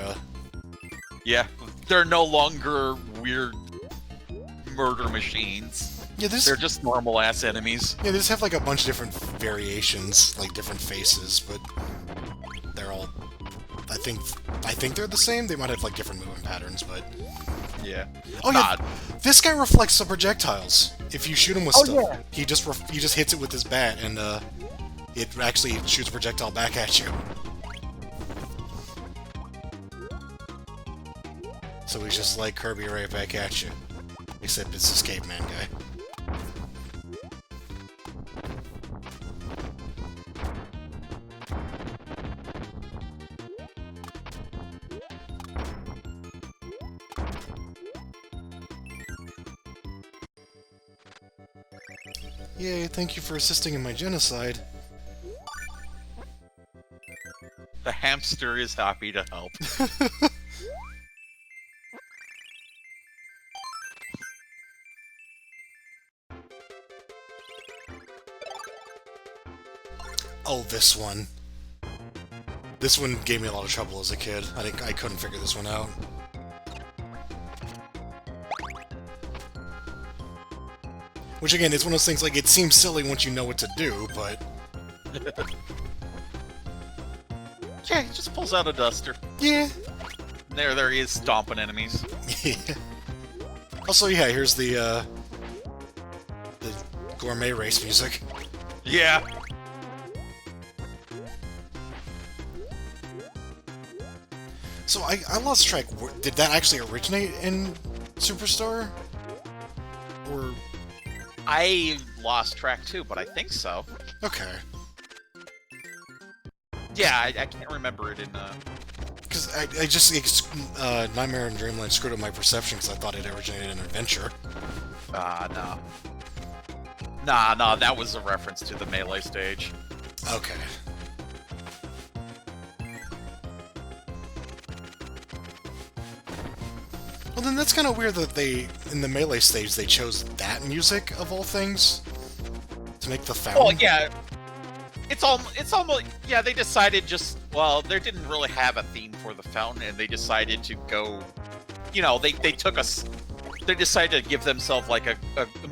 Yeah, they're no longer weird murder machines. Yeah, They're just normal-ass enemies. Yeah, they just have, like, a bunch of different variations, like, different faces, but they're all... I think they're the same. They might have, like, different movement patterns, but... Yeah. Oh, yeah, this guy reflects the projectiles. If you shoot him with stuff, yeah. he just hits it with his bat, and, it actually shoots a projectile back at you. So he's just like Kirby right back at you. Except it's this caveman guy. Yay, thank you for assisting in my genocide. The hamster is happy to help. Oh, this one. This one gave me a lot of trouble as a kid. I couldn't figure this one out. Which again, is one of those things, like, it seems silly once you know what to do, but... Yeah, he just pulls out a duster. Yeah. There he is, stomping enemies. Yeah. Also, yeah, here's the gourmet race music. Yeah. So, I lost track. Did that actually originate in Superstar? Or... I lost track too, but I think so. Okay. Yeah, I can't remember it in, Because I just... Nightmare and Dreamland screwed up my perception because I thought it originated in Adventure. no. Nah, that was a reference to the Melee stage. Okay. Well, then that's kind of weird that in the Melee stage, they chose that music, of all things, to make the fountain. Well, yeah. It's almost, yeah, they decided well, they didn't really have a theme for the fountain, and they decided to go, they decided to give themselves, like, a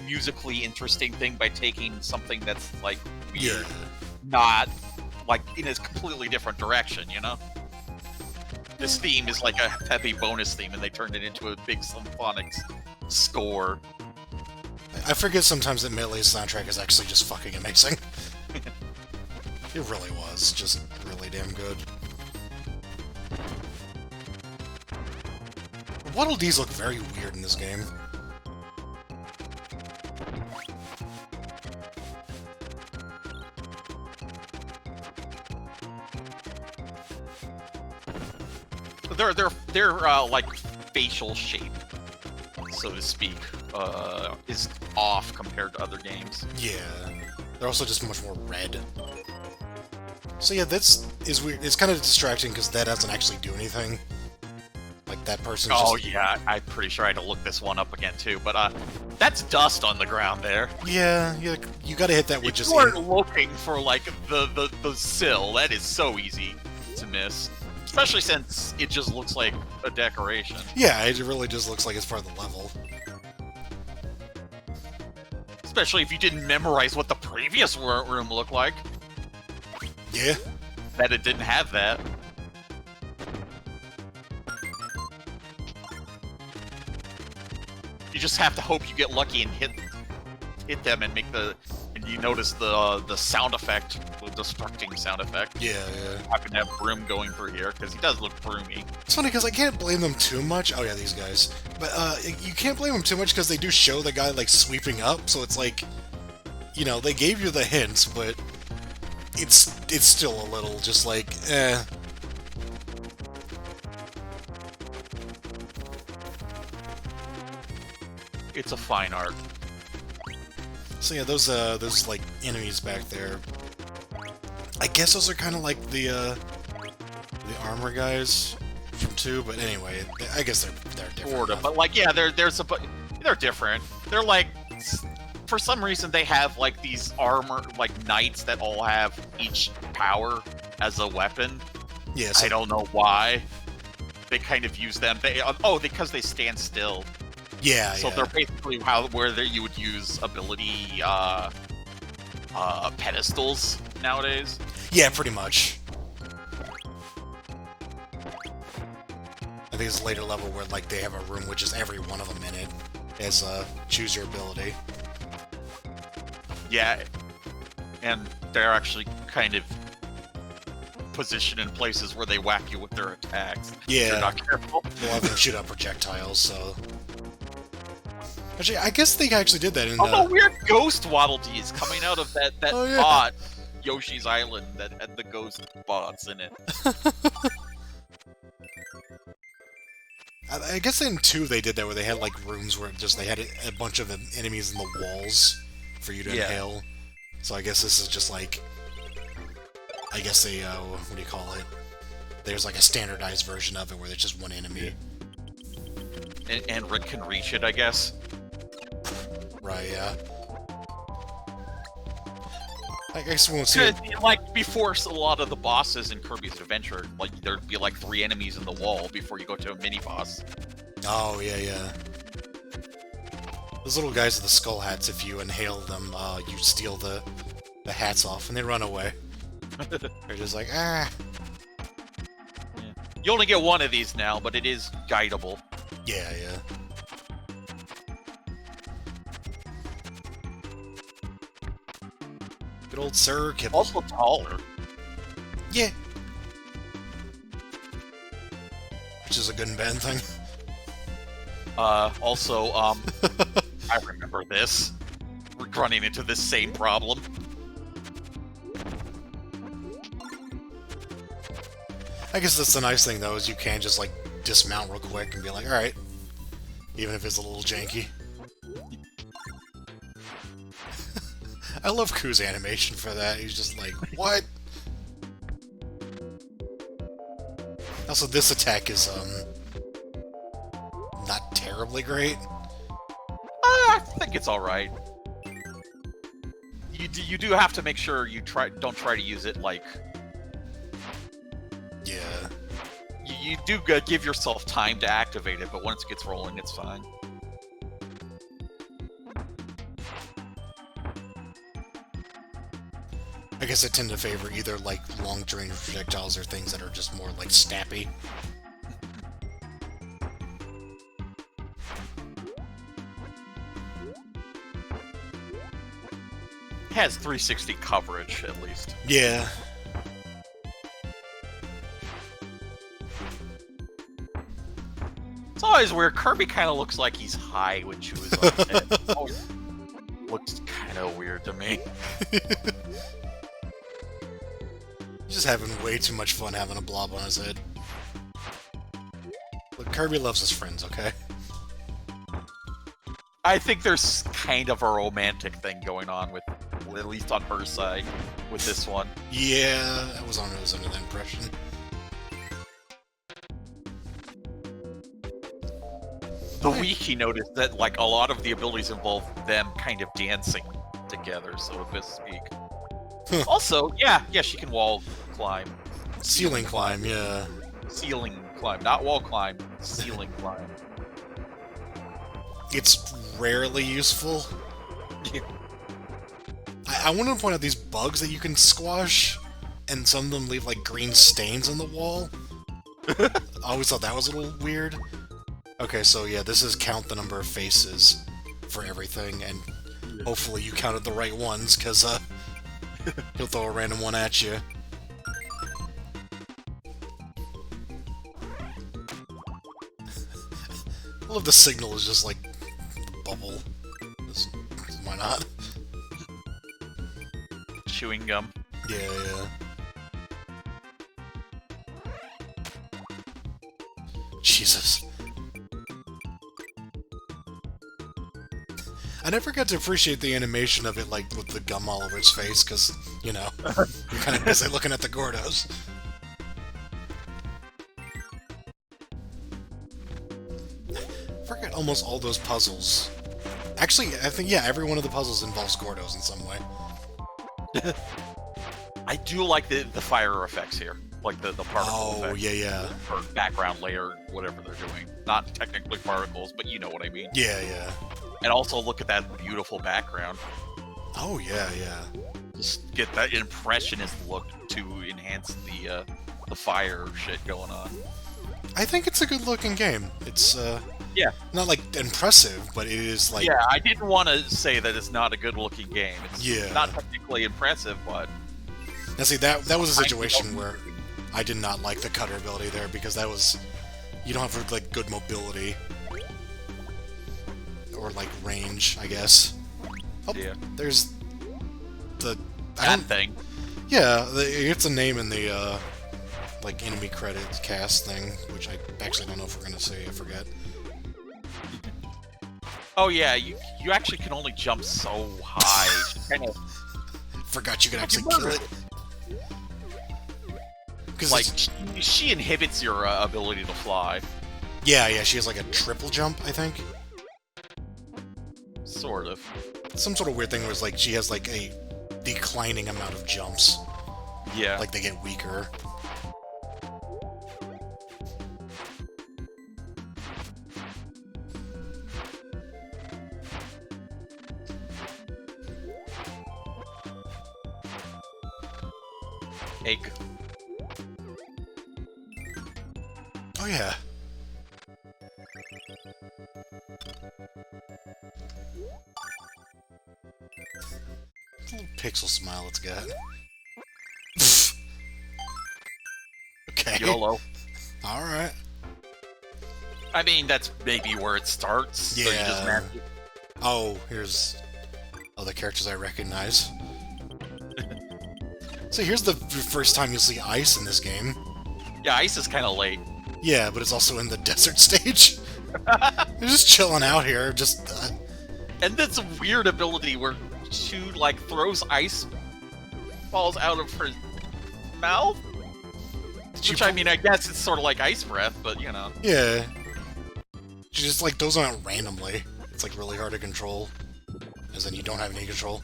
musically interesting thing by taking something that's, like, weird, not, like, in a completely different direction, This theme is like a heavy bonus theme, and they turned it into a big symphonic score. I forget sometimes that Melee's soundtrack is actually just fucking amazing. It really was, just really damn good. Waddle Dees look very weird in this game. Their like facial shape, so to speak, is off compared to other games. Yeah, they're also just much more red. So yeah, this is weird. It's kind of distracting because that doesn't actually do anything. Like that person. Oh yeah, I'm pretty sure I had to look this one up again too. But that's dust on the ground there. Yeah, you gotta hit that with just. You weren't looking for like the sill. That is so easy to miss. Especially since it just looks like a decoration. Yeah, it really just looks like it's part of the level. Especially if you didn't memorize what the previous room looked like. Yeah. That it didn't have that. You just have to hope you get lucky and hit them and you notice the sound effect, the destructing sound effect. Yeah. I happen to have Broom going through here, because he does look broomy. It's funny, because I can't blame them too much. Oh yeah, these guys. But you can't blame them too much, because they do show the guy, like, sweeping up, so it's like, they gave you the hints, but it's still a little just like, eh. It's a fine art. So yeah, those like enemies back there. I guess those are kind of like the armor guys from 2, but anyway, I guess they're different. Sort of, but like yeah, they're different. They're like, for some reason they have like these armor like knights that all have each power as a weapon. Yes. I don't know why. They kind of use them. Because they stand still. Yeah. So they're basically where you would use ability pedestals nowadays. Yeah, pretty much. I think it's a later level where like they have a room with just every one of them in it as choose your ability. Yeah, and they're actually kind of positioned in places where they whack you with their attacks. Yeah. If you're not careful. They'll have them shoot out projectiles, so. Actually, I guess they actually did that in the weird ghost Waddle Dees coming out of that bot, Yoshi's Island, that had the ghost bots in it. I guess in 2 they did that, where they had like rooms where they had a bunch of enemies in the walls for you to inhale. So I guess this is just like, I guess they, what do you call it? There's like a standardized version of it where there's just one enemy. And Rick can reach it, I guess. Right, yeah. I guess we won't see it. Like, before a lot of the bosses in Kirby's Adventure, like, there'd be like 3 enemies in the wall before you go to a mini-boss. Oh, yeah. Those little guys with the skull hats, if you inhale them, you steal the hats off, and they run away. They're just like, ah. Yeah. You only get one of these now, but it is guidable. Yeah. Good old Sir Kibble. Also taller. Yeah. Which is a good and bad thing. Also, I remember this. We're running into this same problem. I guess that's the nice thing, though, is you can just, like, dismount real quick and be like, alright. Even if it's a little janky. I love Ku's animation for that. He's just like, what? Also, this attack is, not terribly great. I think it's all right. You do have to make sure you don't try to use it like. Yeah. You do give yourself time to activate it, but once it gets rolling, it's fine. I guess I tend to favor either like long-range projectiles or things that are just more like snappy. It has 360 coverage, at least. Yeah. It's always weird. Kirby kind of looks like he's high when Chew is on his head. Always looks kind of weird to me. He's just having way too much fun having a blob on his head. Look, Kirby loves his friends, okay? I think there's kind of a romantic thing going on with, at least on her side, with this one. Yeah, I was under that impression. The wiki noticed that, like, a lot of the abilities involve them kind of dancing together, so to speak. Huh. Also, yeah, she can wall climb. Ceiling climb, yeah. Ceiling climb, not wall climb, ceiling climb. It's rarely useful. Yeah. I want to point out these bugs that you can squash, and some of them leave like green stains on the wall. I always thought that was a little weird. Okay, so yeah, this is count the number of faces for everything, and hopefully you counted the right ones, because he'll throw a random one at you. I love the signal is just like bubble. Why not? Chewing gum. Yeah, yeah. Jesus. I never got to appreciate the animation of it, like, with the gum all over its face, because, you know, you're kind of busy looking at the Gordos. I forget almost all those puzzles. Actually, I think, yeah, every one of the puzzles involves Gordos in some way. I do like the fire effects here. Like the particle effects. Yeah, yeah. Or background layer, whatever they're doing. Not technically particles, but you know what I mean. Yeah, yeah. And also look at that beautiful background. Oh, yeah, yeah. Just get that impressionist look to enhance the fire shit going on. I think it's a good-looking game. It's, yeah. Not, like, impressive, but it is, like... Yeah, I didn't want to say that it's not a good-looking game. It's not technically impressive, but... Now, see, that was a situation where I did not like the cutter ability there, because that was... You don't have, like, good mobility. Or, like, range, I guess. Oh, yeah. There's... the... That thing. Yeah, it's a name in the, like, enemy credits cast thing, which I actually don't know if we're gonna say, I forget. Oh yeah, you actually can only jump so high. Kind of forgot you could actually kill it. Like she inhibits your ability to fly. Yeah, yeah, she has like a triple jump, I think. Sort of. Some sort of weird thing where it's like she has like a declining amount of jumps. Yeah. Like they get weaker. Egg. Oh yeah. Little pixel smile it's got. Okay. YOLO. Alright. I mean, that's maybe where it starts. Yeah. So you just manage. Oh, here's other characters I recognize. So here's the first time you'll see ice in this game. Yeah, ice is kind of late. Yeah, but it's also in the desert stage. They're just chilling out here, just... And that's a weird ability where she, like, throws ice balls out of her mouth? Which, I mean, I guess it's sort of like ice breath, but, you know. Yeah. She just, like, throws them out randomly. It's, like, really hard to control. As in, you don't have any control.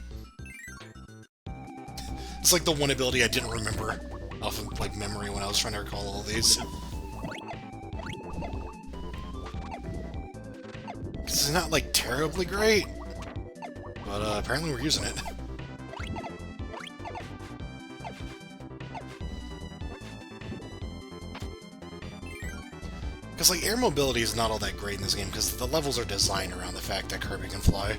It's like the one ability I didn't remember off of, like, memory when I was trying to recall all these. This is not, like, terribly great. But, apparently we're using it. Because, like, air mobility is not all that great in this game, because the levels are designed around the fact that Kirby can fly.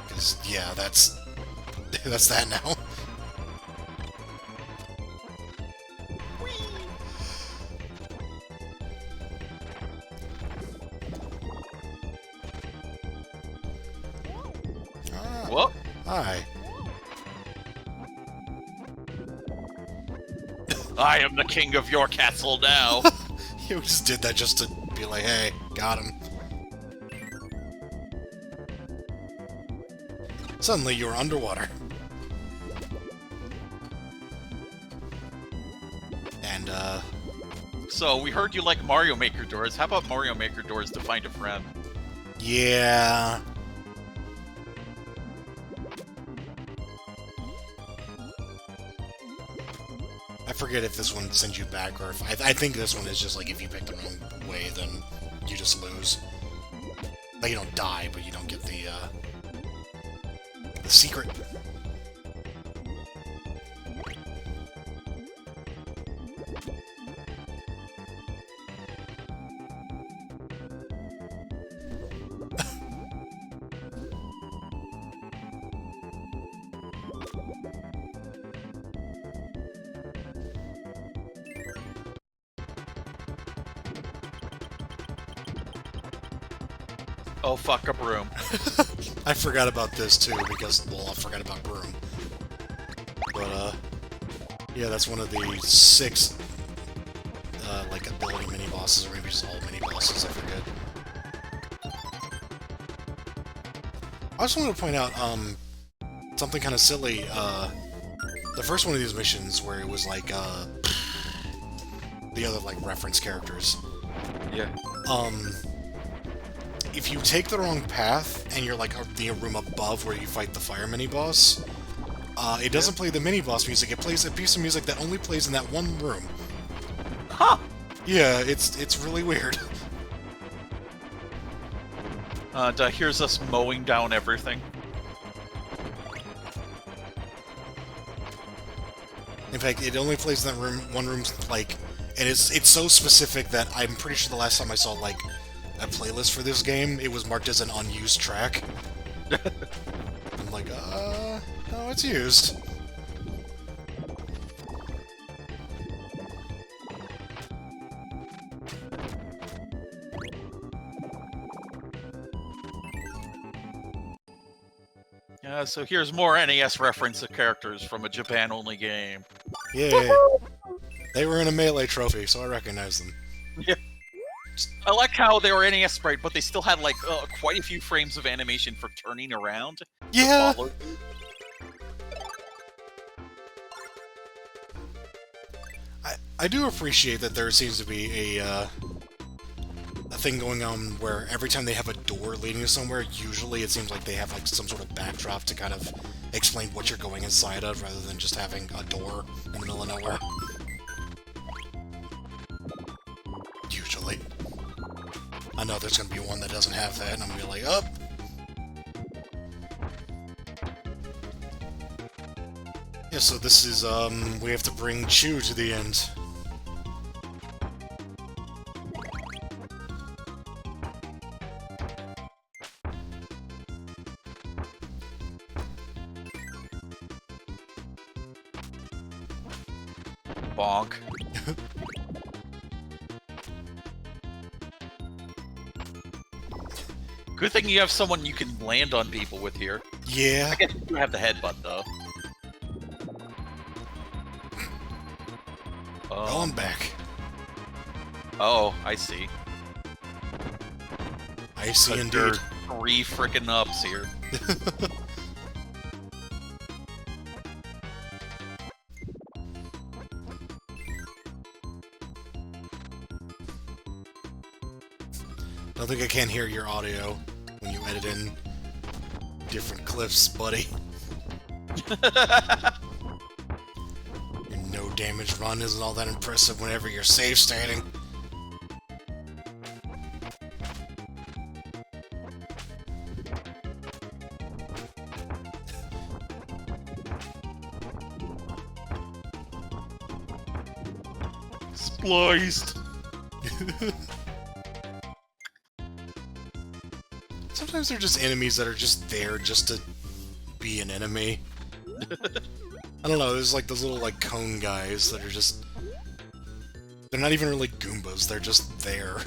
Because, yeah, that's that now. Whoop. Hi. I am the king of your castle now. You just did that just to be like, hey, got him. Suddenly you were underwater. And, So, we heard you like Mario Maker doors. How about Mario Maker doors to find a friend? yeah... I forget if this one sends you back, or if... I think this one is just, like, if you pick the wrong way, then you just lose. Like, you don't die, but you don't get the secret. Oh, fuck, a broom. I forgot about this, too, because, well, I forgot about Broom. But, yeah, that's one of the 6, like, ability mini-bosses, or maybe just all mini-bosses, I forget. I just wanted to point out, something kind of silly, the first one of these missions where it was, like, the other, like, reference characters. Yeah. If you take the wrong path, and you're, like, the room above where you fight the fire mini-boss, it doesn't play the mini-boss music, it plays a piece of music that only plays in that one room. Huh! Yeah, it's really weird. Here's us mowing down everything. In fact, it only plays in that room, one room's, like, and it's so specific that I'm pretty sure the last time I saw, like, a playlist for this game, it was marked as an unused track. I'm like, no, it's used. Yeah, so here's more NES reference characters from a Japan-only game. Yay. They were in a Melee trophy, so I recognize them. Yeah. I like how they were NES sprite, but they still had, like, quite a few frames of animation for turning around. Yeah! I do appreciate that there seems to be a thing going on where every time they have a door leading to somewhere, usually it seems like they have, like, some sort of backdrop to kind of explain what you're going inside of, rather than just having a door in the middle of nowhere. Usually. I know there's gonna be one that doesn't have that, and I'm gonna be like, oh! Yeah, so this is, we have to bring Chu to the end. Bonk. Good thing you have someone you can land on people with here. Yeah. I guess you have the headbutt, though. Going back. Oh, I see. I see indeed. There are 3 frickin' ups here. don't think I can hear your audio when you edit in different clips, buddy. Your no damage run isn't all that impressive whenever you're safe standing. Spliced. Sometimes they're just enemies that are just there just to be an enemy. I don't know, there's like those little like cone guys that are just... They're not even really Goombas, they're just there.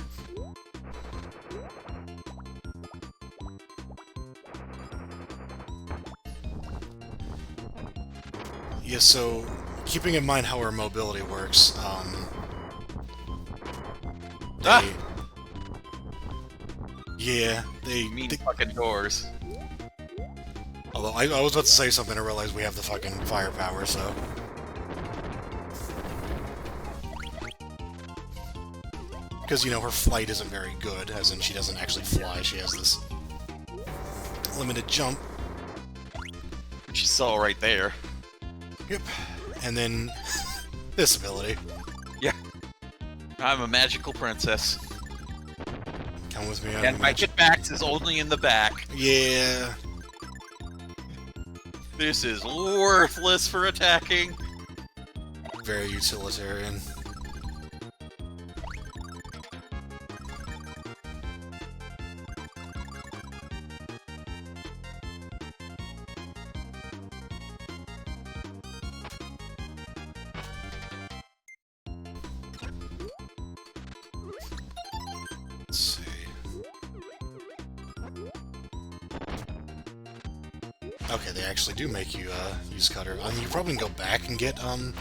Yeah, so keeping in mind how our mobility works, they Mean fucking doors. although I was about to say something, I realized we have the fucking firepower, so... Because, you know, her flight isn't very good, as in she doesn't actually fly, she has this limited jump. She saw right there. Yep. And then this ability. Yeah. I'm a magical princess. Come with me. And my hitbox is only in the back. Yeah. This is worthless for attacking. Very utilitarian. Let's see. Okay, they actually do make you use cutter. I mean, you probably can go back and get one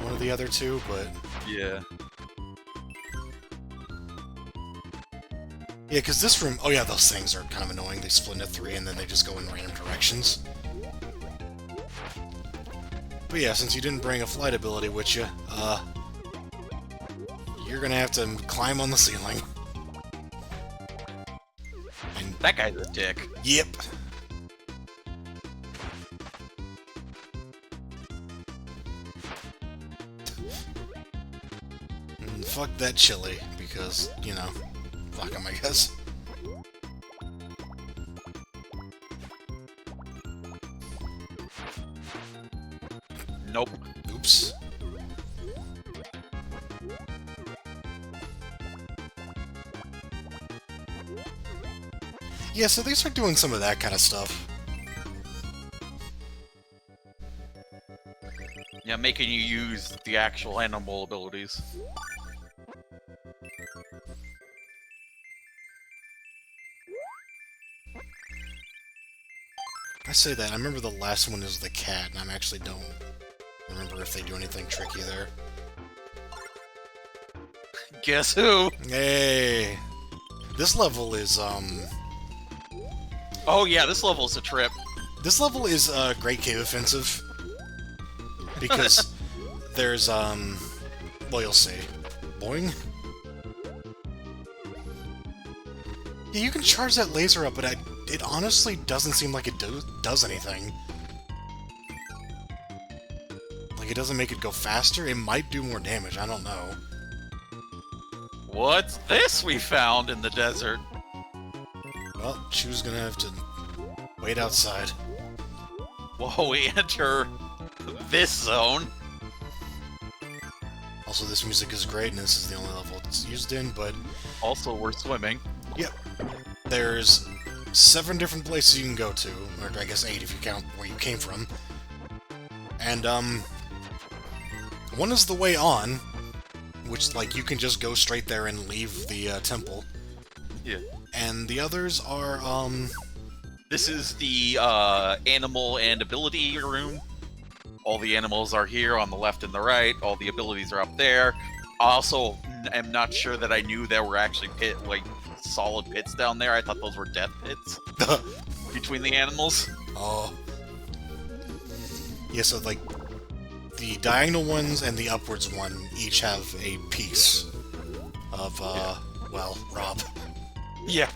of the other two, but Yeah. yeah, because this room. Oh yeah, those things are kind of annoying. They split into three and then they just go in random directions. But yeah, since you didn't bring a flight ability with you, you're gonna have to climb on the ceiling. And That guy's a dick. yep. And fuck that chili, because, you know, fuck him, I guess. Nope. Oops. Yeah, so they start doing some of that kind of stuff. Yeah, making you use the actual animal abilities. I say that, I remember the last one is the cat, and I actually don't remember if they do anything tricky there. Guess who? Hey! This level is, Oh yeah, this level's a trip. This level is Great Cave Offensive. Because there's, well, you'll see. Boing. Yeah, you can charge that laser up, but it honestly doesn't seem like it does anything. Like, it doesn't make it go faster. It might do more damage, I don't know. What's this we found in the desert? Well, Chu's gonna have to wait outside. Whoa, we enter this zone. Also, this music is great, and this is the only level it's used in, but... Also, we're swimming. Yep. There's 7 different places you can go to, or I guess 8 if you count where you came from. And, one is the way on, which, like, you can just go straight there and leave the, temple. Yeah. And the others are, This is the animal and ability room. All the animals are here on the left and the right. All the abilities are up there. I also am not sure that I knew there were actually solid pits down there. I thought those were death pits between the animals. Oh. Yeah, so, like, the diagonal ones and the upwards one each have a piece of, well, Rob. Yeah.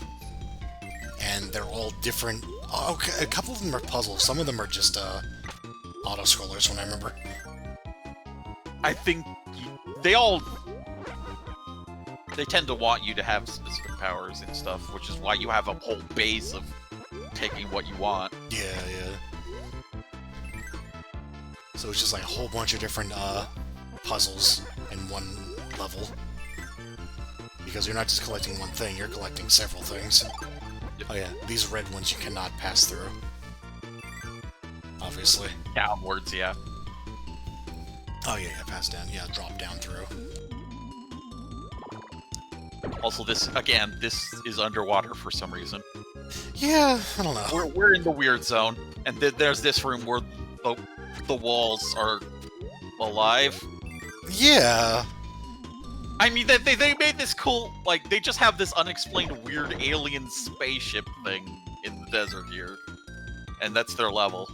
And they're all different. Oh, okay, a couple of them are puzzles. Some of them are just auto-scrollers, when I remember. I think they tend to want you to have specific powers and stuff, which is why you have a whole base of taking what you want. Yeah, yeah. So it's just like a whole bunch of different puzzles in one level. Because you're not just collecting one thing, you're collecting several things. Oh yeah, these red ones you cannot pass through. Obviously. Downwards, yeah. Oh yeah, yeah, pass down. Yeah, drop down through. Also, this is underwater for some reason. Yeah, I don't know. We're in the weird zone, and there's this room where the walls are alive. Yeah. I mean, they made this cool, like, they just have this unexplained weird alien spaceship thing in the desert here. And that's their level.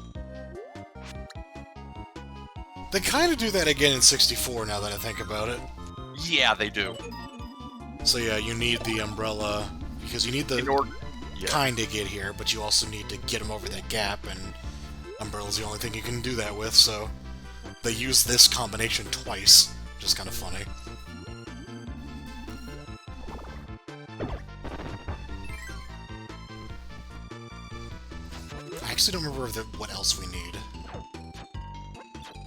They kind of do that again in 64 now that I think about it. Yeah, they do. So yeah, you need the umbrella, because you need the Yeah. kind to get here, but you also need to get them over that gap, and umbrella's the only thing you can do that with, so they use this combination twice, which is kind of funny. I actually don't remember what else we need.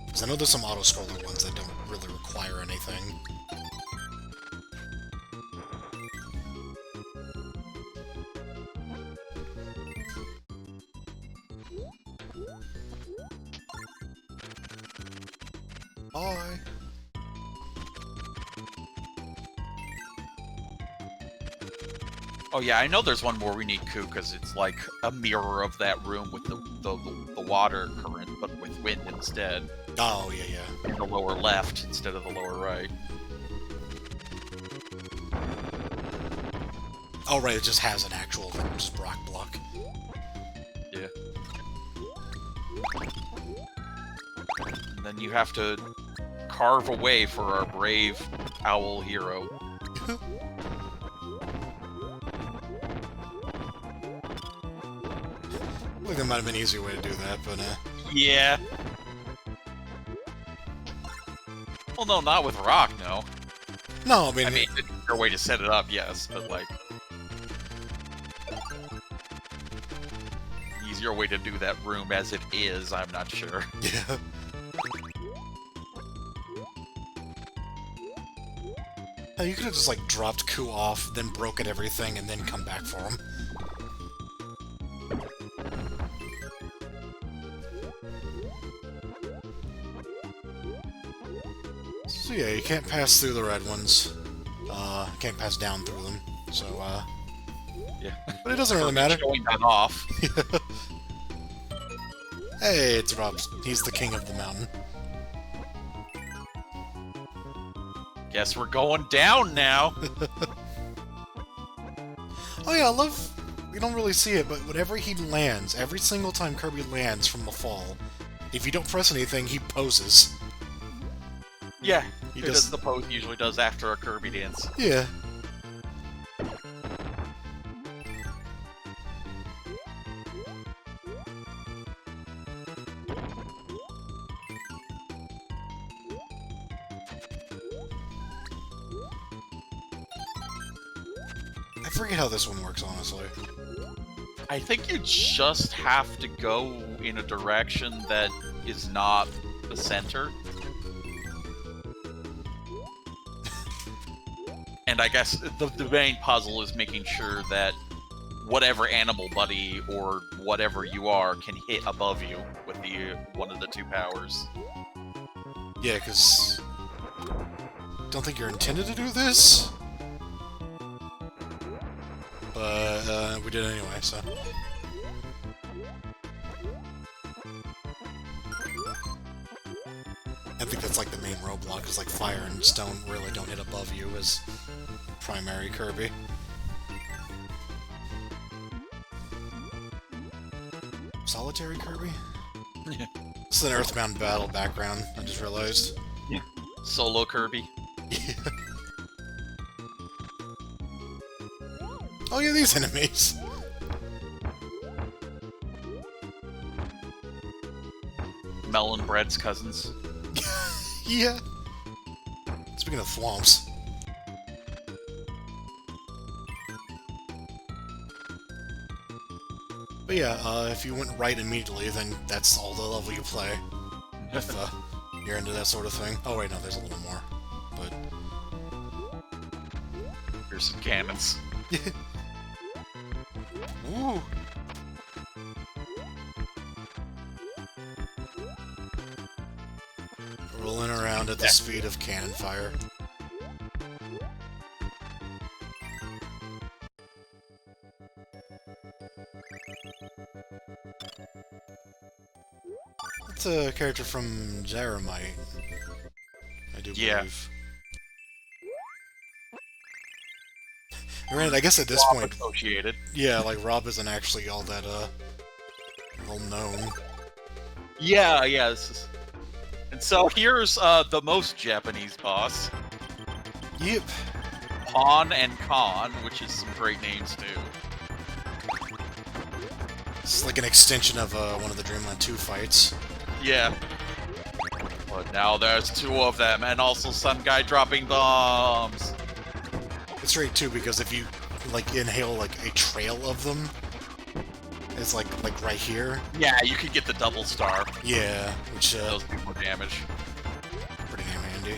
Because I know there's some auto-scroller ones that don't really require anything. Bye! Oh yeah, I know there's one more we need, Koo, because it's like a mirror of that room with the water current, but with wind instead. Oh, yeah, yeah. In the lower left instead of the lower right. Oh, right, it just has an actual just rock block. Yeah. And then you have to carve a way for our brave owl hero. I think there might have been an easier way to do that, but Yeah. Well, no, not with rock, no. no, I mean, it's a way to set it up, yes, but like... easier way to do that room as it is, I'm not sure. yeah. Oh, you could have just, like, dropped Koo off, then broken everything, and then come back for him. So yeah, you can't pass through the red ones. Can't pass down through them, so, Yeah. But it doesn't really matter. Showing that off. Hey, it's Rob's. He's the king of the mountain. Guess we're going down now. Oh yeah, I love... You don't really see it, but whenever he lands, every single time Kirby lands from the fall, if you don't press anything, he poses. Yeah, He it does- does the pose he usually does after a Kirby dance. Yeah. I forget how this one works, honestly. I think you just have to go in a direction that is not the center. And I guess the main puzzle is making sure that whatever animal buddy or whatever you are can hit above you with one of the two powers. Yeah, because... Don't think you're intended to do this? But, we did anyway, so... I think that's like the main roadblock, is like fire and stone really don't hit above you as primary Kirby. Solitary Kirby? Yeah. This is an Earthbound battle background, I just realized. Yeah. Solo Kirby. Oh yeah, these enemies. Melon Bread's cousins. Yeah. Speaking of thwomps. But yeah, if you went right immediately, then that's all the level you play. If you're into that sort of thing. Oh wait, no, there's a little more. But Here's some cannons. Woo! Rolling around at the speed of cannon fire. That's a character from Jeremite, I do believe. Granted, I guess at this Swap point, associated. yeah, like Rob isn't actually all that well known. Yeah, yeah. And so here's the most Japanese boss, Yep. Pawn and Con, which is some great names too. It's like an extension of one of the Dreamland 2 fights. Yeah. But now there's two of them, and also some guy dropping bombs. It's great too because if you like inhale like a trail of them, it's like right here. Yeah, you could get the double star. Yeah, which Those do more damage. pretty damn handy.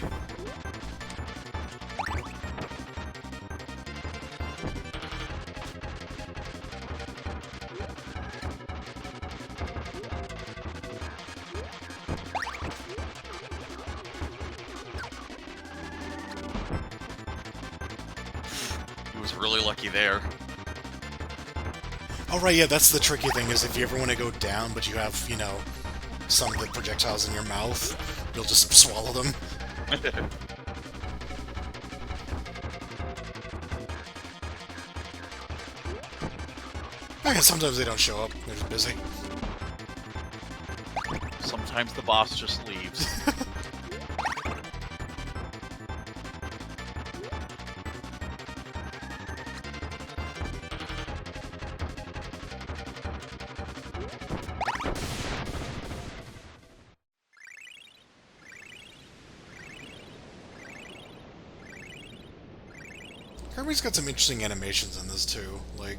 He was really lucky there. Oh right, yeah, that's the tricky thing is if you ever want to go down, but you have, you know, some of the projectiles in your mouth, you'll just swallow them. And sometimes they don't show up. They're just busy. Sometimes the boss just leaves. Kirby's got some interesting animations in this too. Like,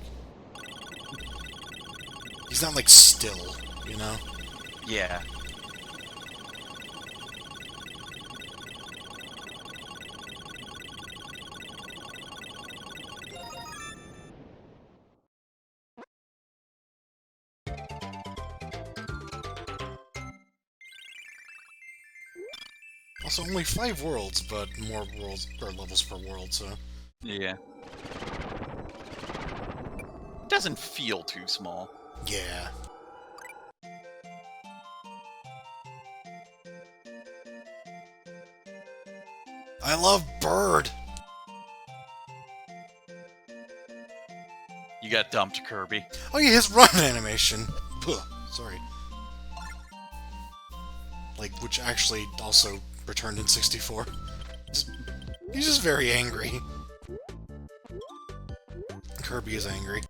he's not like still, you know? Yeah. Also, only 5 worlds, but more worlds or levels per world, so. Yeah. Doesn't feel too small. Yeah. I love Bird! You got dumped, Kirby. Oh yeah, his run animation. Puh, sorry. Like, which actually also returned in 64. He's just very angry. Kirby is angry.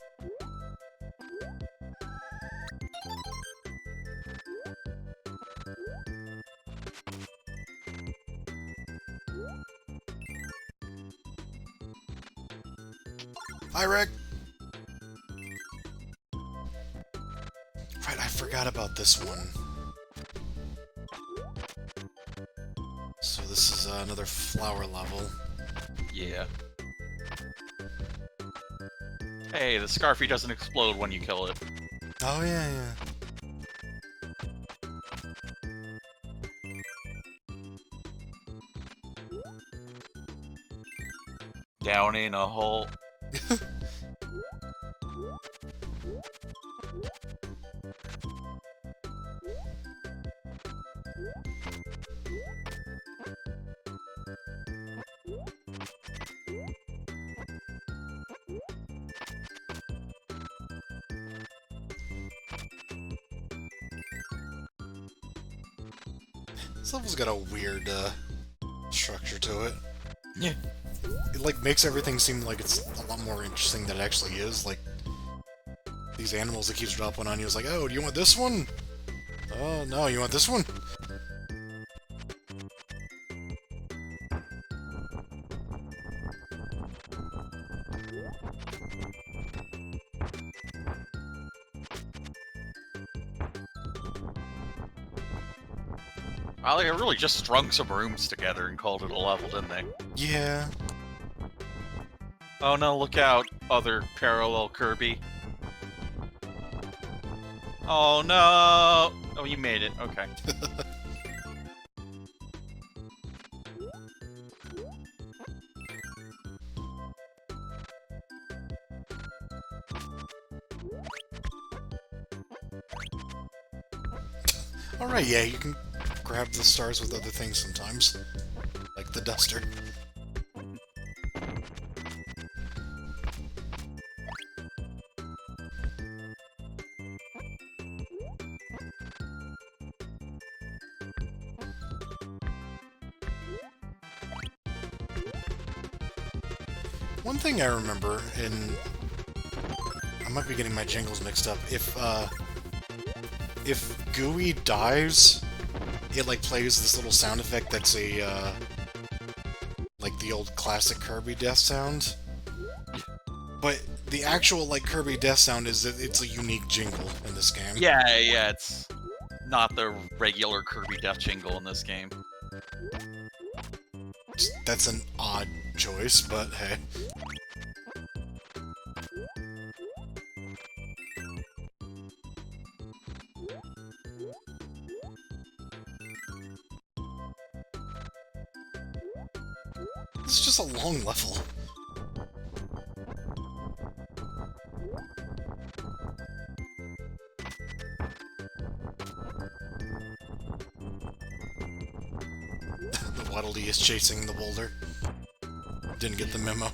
Hi, Rick! Right, I forgot about this one. So this is another flower level. Yeah. Hey, the Scarfy doesn't explode when you kill it. Oh yeah, yeah. Down in a hole. This level's got a weird structure to it. Yeah. it like makes everything seem like it's a lot more interesting than it actually is. Like these animals that keeps dropping on you. It's like, oh, do you want this one? Oh no, you want this one? Well, they really just strung some rooms together and called it a level, didn't they? Yeah. Oh no, look out, other parallel Kirby. Oh no! Oh, you made it, okay. Alright, yeah, you can grab the stars with other things sometimes. Like the duster. One thing I remember, and I might be getting my jingles mixed up, if Gooey dies, it like plays this little sound effect that's a like the old classic Kirby death sound. But the actual like Kirby death sound is that it's a unique jingle in this game. Yeah, it's not the regular Kirby death jingle in this game. That's an odd choice, but hey. It's just a long level. The Waddle Dee is chasing the boulder. Didn't get the memo.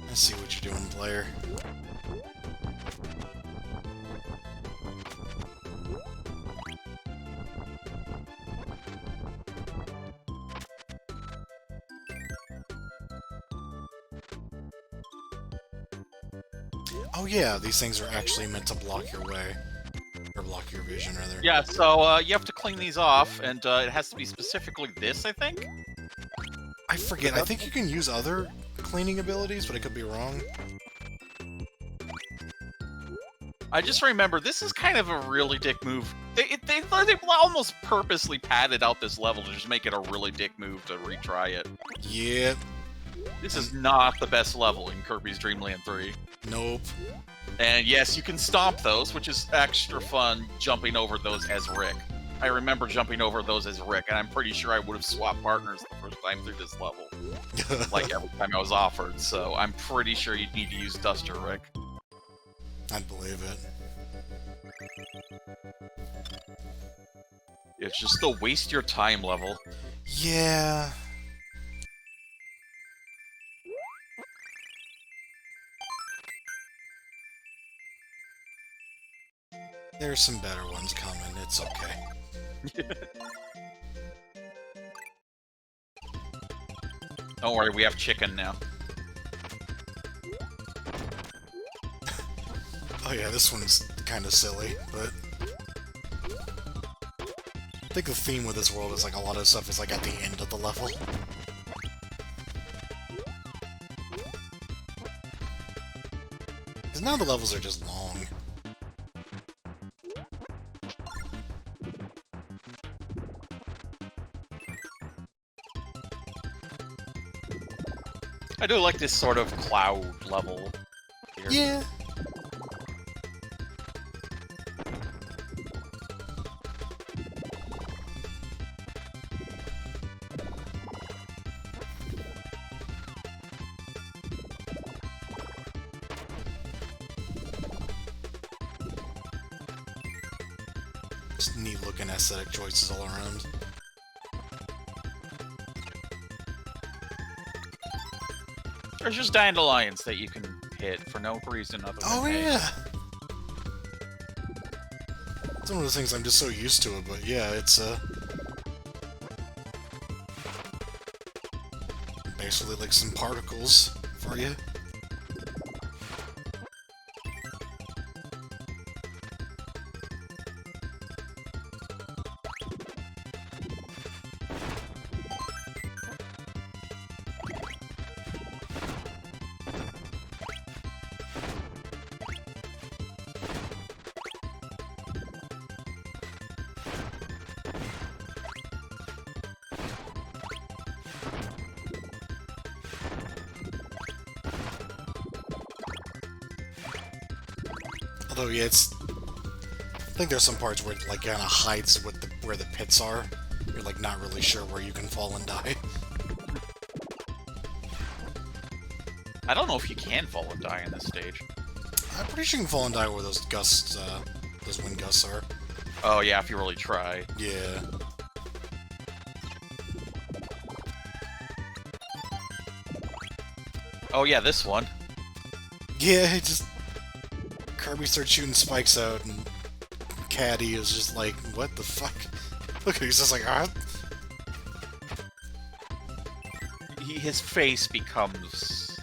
I see what you're doing, player. Oh yeah, these things are actually meant to block your way. Or block your vision, rather. Yeah, so you have to clean these off, and it has to be specifically this, I think? I forget, I think you can use other cleaning abilities, but I could be wrong. I just remember, this is kind of a really dick move. They almost purposely padded out this level to just make it a really dick move to retry it. Yeah. This is not the best level in Kirby's Dream Land 3. Nope. And yes, you can stomp those, which is extra fun jumping over those as Rick. I remember jumping over those as Rick, and I'm pretty sure I would have swapped partners the first time through this level. Like every time I was offered, so I'm pretty sure you'd need to use Duster Rick. I'd believe it. It's just the waste your time level. Yeah. There's some better ones coming, it's okay. Don't worry, we have chicken now. Oh yeah, this one's kind of silly, but I think the theme with this world is like a lot of stuff is like at the end of the level. Because now the levels are just long. I do like this sort of cloud level here. Yeah. Just neat looking aesthetic choices all around. There's just dandelions that you can hit for no reason other than Oh hey. yeah! It's one of those things I'm just so used to it, but yeah, it's basically like some particles for you. Although, yeah, it's... I think there's some parts where it, like, kind of hides with where the pits are. You're, like, not really sure where you can fall and die. I don't know if you can fall and die in this stage. I'm pretty sure you can fall and die where those gusts, those wind gusts are. Oh yeah, if you really try. Yeah. Oh yeah, this one. Yeah, it just... Kirby starts shooting spikes out, and Caddy is just like, what the fuck? Look, he's just like, ah. His face becomes...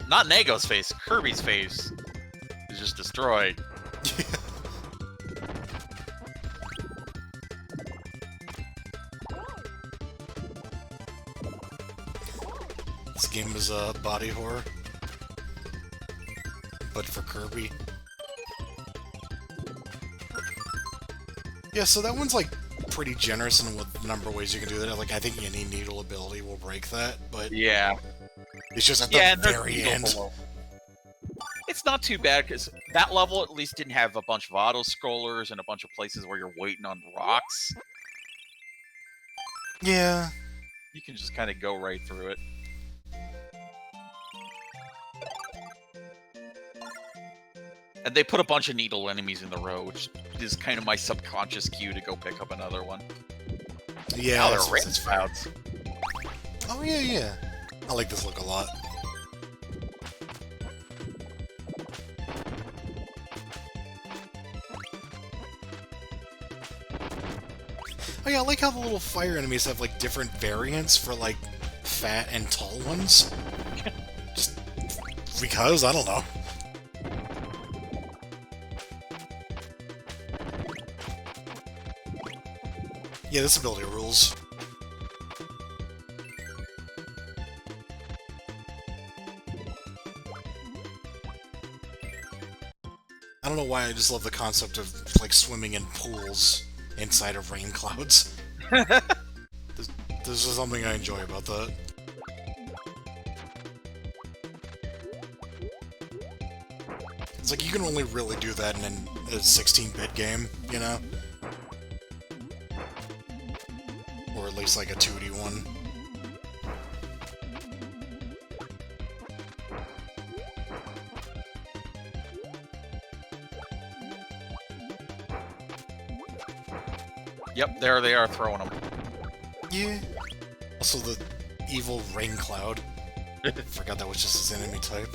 Not Nago's face, Kirby's face is just destroyed. This game is a body horror. But for Kirby. Yeah, so that one's like pretty generous in what number of ways you can do that. Like, I think any needle ability will break that, but Yeah. it's just at the very needle end. below. It's not too bad, because that level at least didn't have a bunch of auto-scrollers and a bunch of places where you're waiting on rocks. Yeah. You can just kind of go right through it. And they put a bunch of needle enemies in the row, which is kind of my subconscious cue to go pick up another one. Yeah, Now that's, they're rain that's clouds. Oh, yeah, yeah. I like this look a lot. Oh, yeah, I like how the little fire enemies have, like, different variants for, like, fat and tall ones. Just because, I don't know. Yeah, this ability rules. I don't know why I just love the concept of, like, swimming in pools inside of rain clouds. This is something I enjoy about that. It's like, you can only really do that in a 16-bit game, you know? Or at least, like, a 2D one. Yep, there they are throwing them. Yeah. Also, the evil rain cloud. Forgot that was just his enemy type.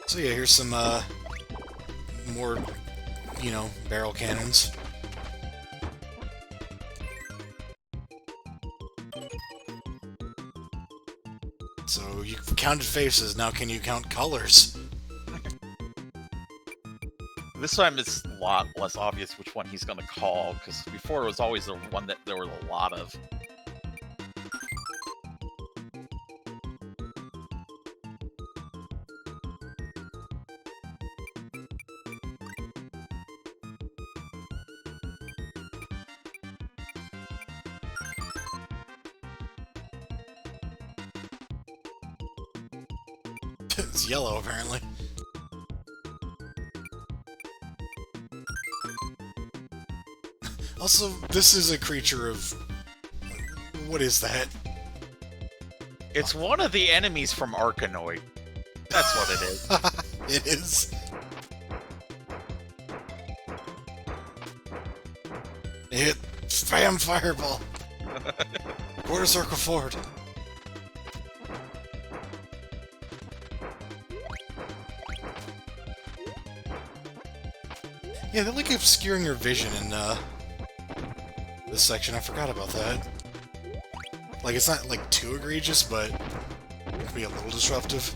So yeah, here's some, more, you know, barrel cannons. So, you've counted faces, now can you count colors? This time it's a lot less obvious which one he's going to call, because before it was always the one that there were a lot of. It's yellow, apparently. Also, this is a creature of... What is that? It's one of the enemies from Arkanoid. That's what it is. It is. Hit spam fireball. Quarter circle forward. Yeah, they're like obscuring your vision in this section. I forgot about that. Like, it's not like too egregious, but it can be a little disruptive.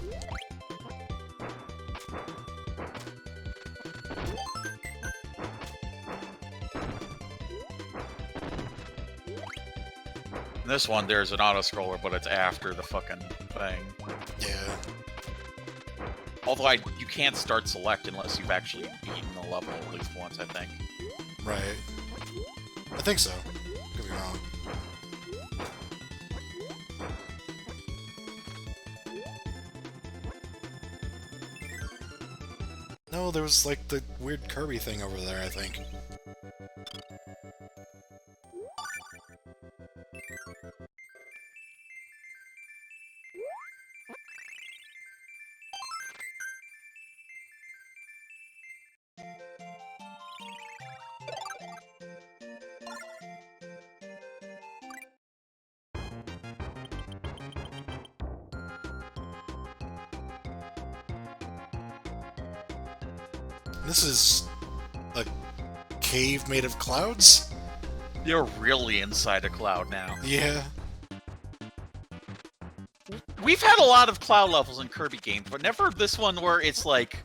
In this one, there's an auto-scroller, but it's after the fucking thing. Yeah. Although you can't start select unless you've actually beaten the level at least once, I think. Right. I think so. Could be wrong. No, there was like the weird Kirby thing over there, I think. This is a cave made of clouds? You're really inside a cloud now. Yeah. We've had a lot of cloud levels in Kirby games, but never this one where it's like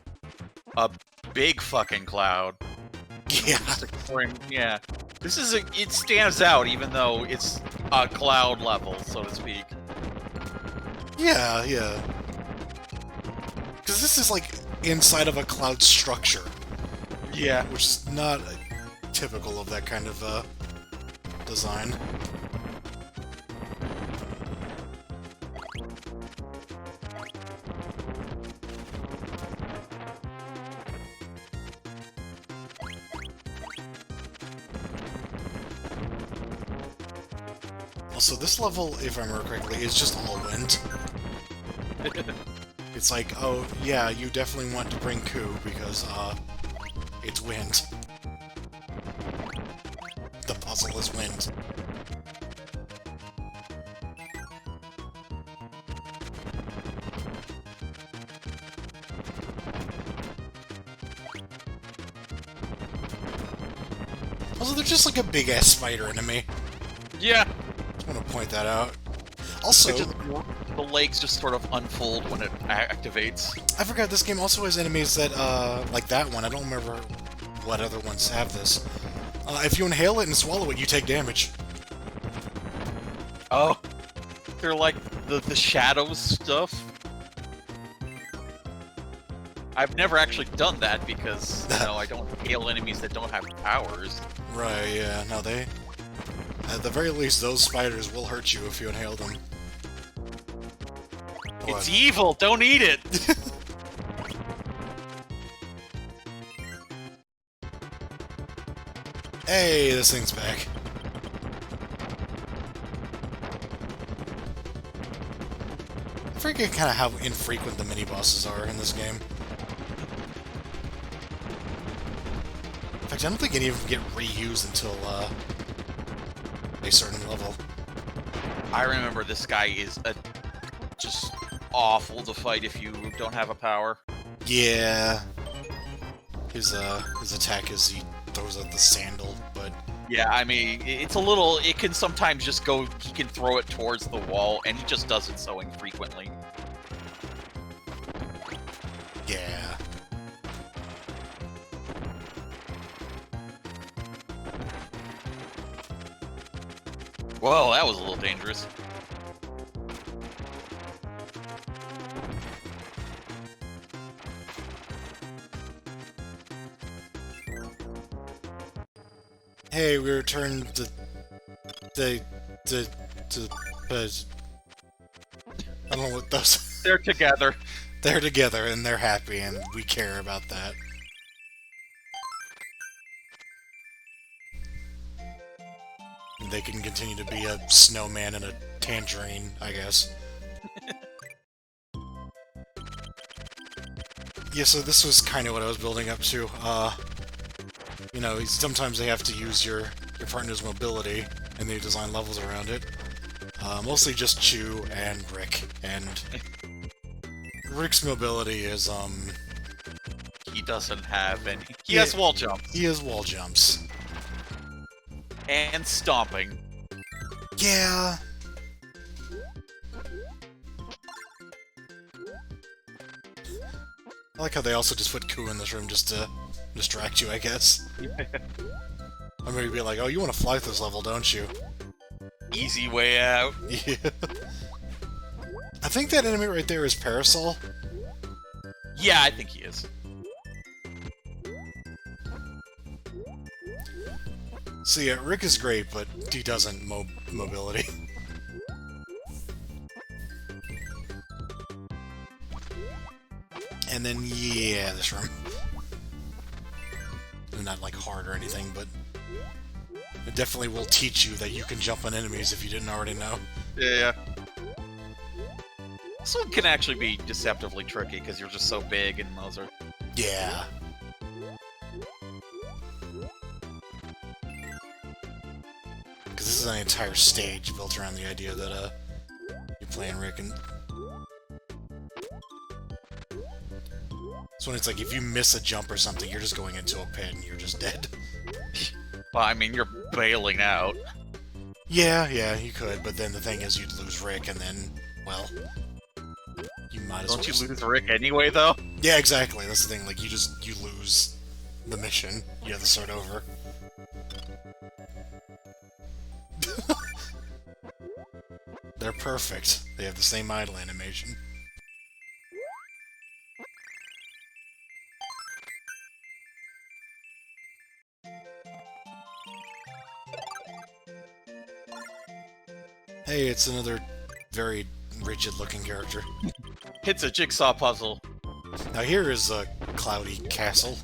a big fucking cloud. Yeah. Yeah. This is it stands out even though it's a cloud level, so to speak. Yeah, yeah. Because this is like inside of a cloud structure. Yeah. Which is not typical of that kind of design. Also, this level, if I remember correctly, is just all wind. It's like, oh, yeah, you definitely want to bring Ku because, it's wind. The puzzle is wind. Also, they're just like a big-ass spider enemy. Yeah. I want to point that out. Also, the legs just sort of unfold when it activates. I forgot this game also has enemies that, like that one. I don't remember what other ones have this. If you inhale it and swallow it, you take damage. Oh. They're like the shadows stuff. I've never actually done that because, you know, I don't inhale enemies that don't have powers. Right, yeah. No, they... At the very least, those spiders will hurt you if you inhale them. It's evil! Don't eat it! Hey, this thing's back. I forget kind of how infrequent the mini-bosses are in this game. In fact, I don't think any of them get reused until, a certain level. I remember this guy is just awful to fight if you don't have a power. Yeah. His attack is he throws out the sandal, but... Yeah, I mean, it's a little... It can sometimes just go... He can throw it towards the wall, and he just does it so infrequently. Yeah. Whoa, that was a little dangerous. Hey, we returned to I don't know what those... They're together. They're together, and they're happy, and we care about that. They can continue to be a snowman and a tangerine, I guess. Yeah, so this was kind of what I was building up to. You know, sometimes they have to use your partner's mobility, and they design levels around it. Mostly just Chew and Rick, and Rick's mobility is, He doesn't have any. He has wall jumps. He has wall jumps. And stomping. Yeah. I like how they also just put Koo in this room just to distract you, I guess. I'm gonna be like, oh, you want to fly this level, don't you? Easy way out. Yeah. I think that enemy right there is Parasol. Yeah, I think he is. So yeah, Rick is great, but he doesn't mobility. And then, yeah, this room. Not like hard or anything, but it definitely will teach you that you can jump on enemies if you didn't already know. Yeah. This one can actually be deceptively tricky because you're just so big and those are... Yeah. Because this is an entire stage built around the idea that you're playing Rick, and so when it's like if you miss a jump or something, you're just going into a pit and you're just dead. Well, I mean, you're bailing out. Yeah, you could, but then the thing is you'd lose Rick, and then, well, you might as well. Don't you lose Rick anyway, though? Yeah, exactly. That's the thing. Like, you lose the mission. You have to start over. They're perfect. They have the same idle animation. Hey, it's another very rigid-looking character. It's a jigsaw puzzle. Now here is a cloudy castle.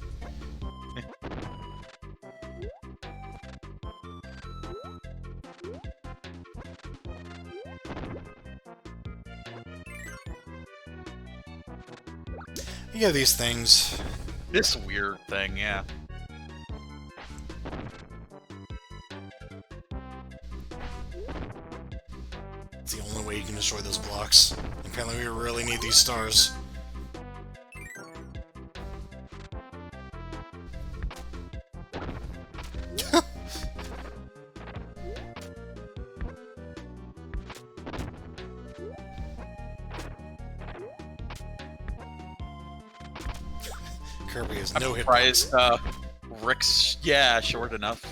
You have these things. This weird thing, yeah. It's the only way you can destroy those blocks. Apparently we really need these stars. Kirby has no hit points. Rick's, yeah, short enough.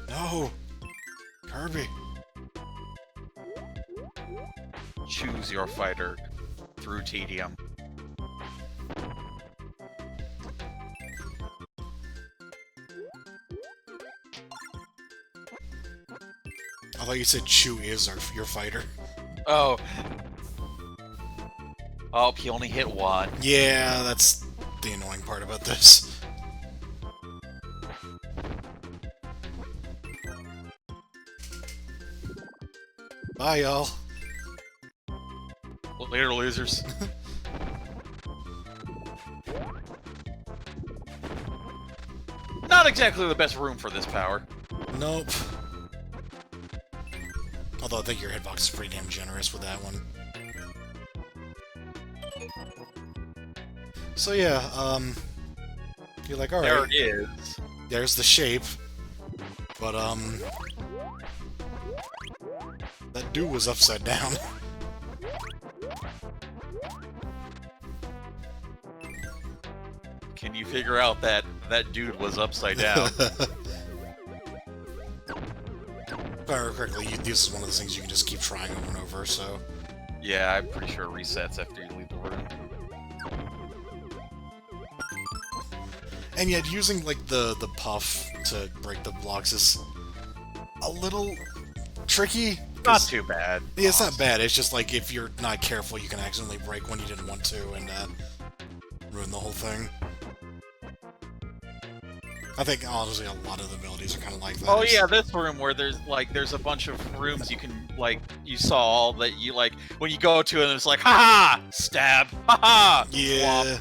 No! Kirby! Choose your fighter through tedium. I thought you said Chew is your fighter. Oh. Oh, he only hit one. Yeah, that's the annoying part about this. Bye, y'all. Later, losers. Not exactly the best room for this power. Nope. Although I think your hitbox is pretty damn generous with that one. So yeah, you're like, alright. There it is. There's the shape. But, that dude was upside down. Can you figure out that that dude was upside down? If I remember correctly, this is one of those things you can just keep trying over and over, so... Yeah, I'm pretty sure it resets after you leave the room. And yet, using, like, the puff to break the blocks is a little tricky. Not too bad. Yeah, it's not bad. It's just, like, if you're not careful, you can accidentally break one you didn't want to and ruin the whole thing. I think honestly a lot of the abilities are kind of like that. Oh yeah, this room where there's a bunch of rooms you can you saw all that you when you go to it, it's like ha stab, ha Yeah.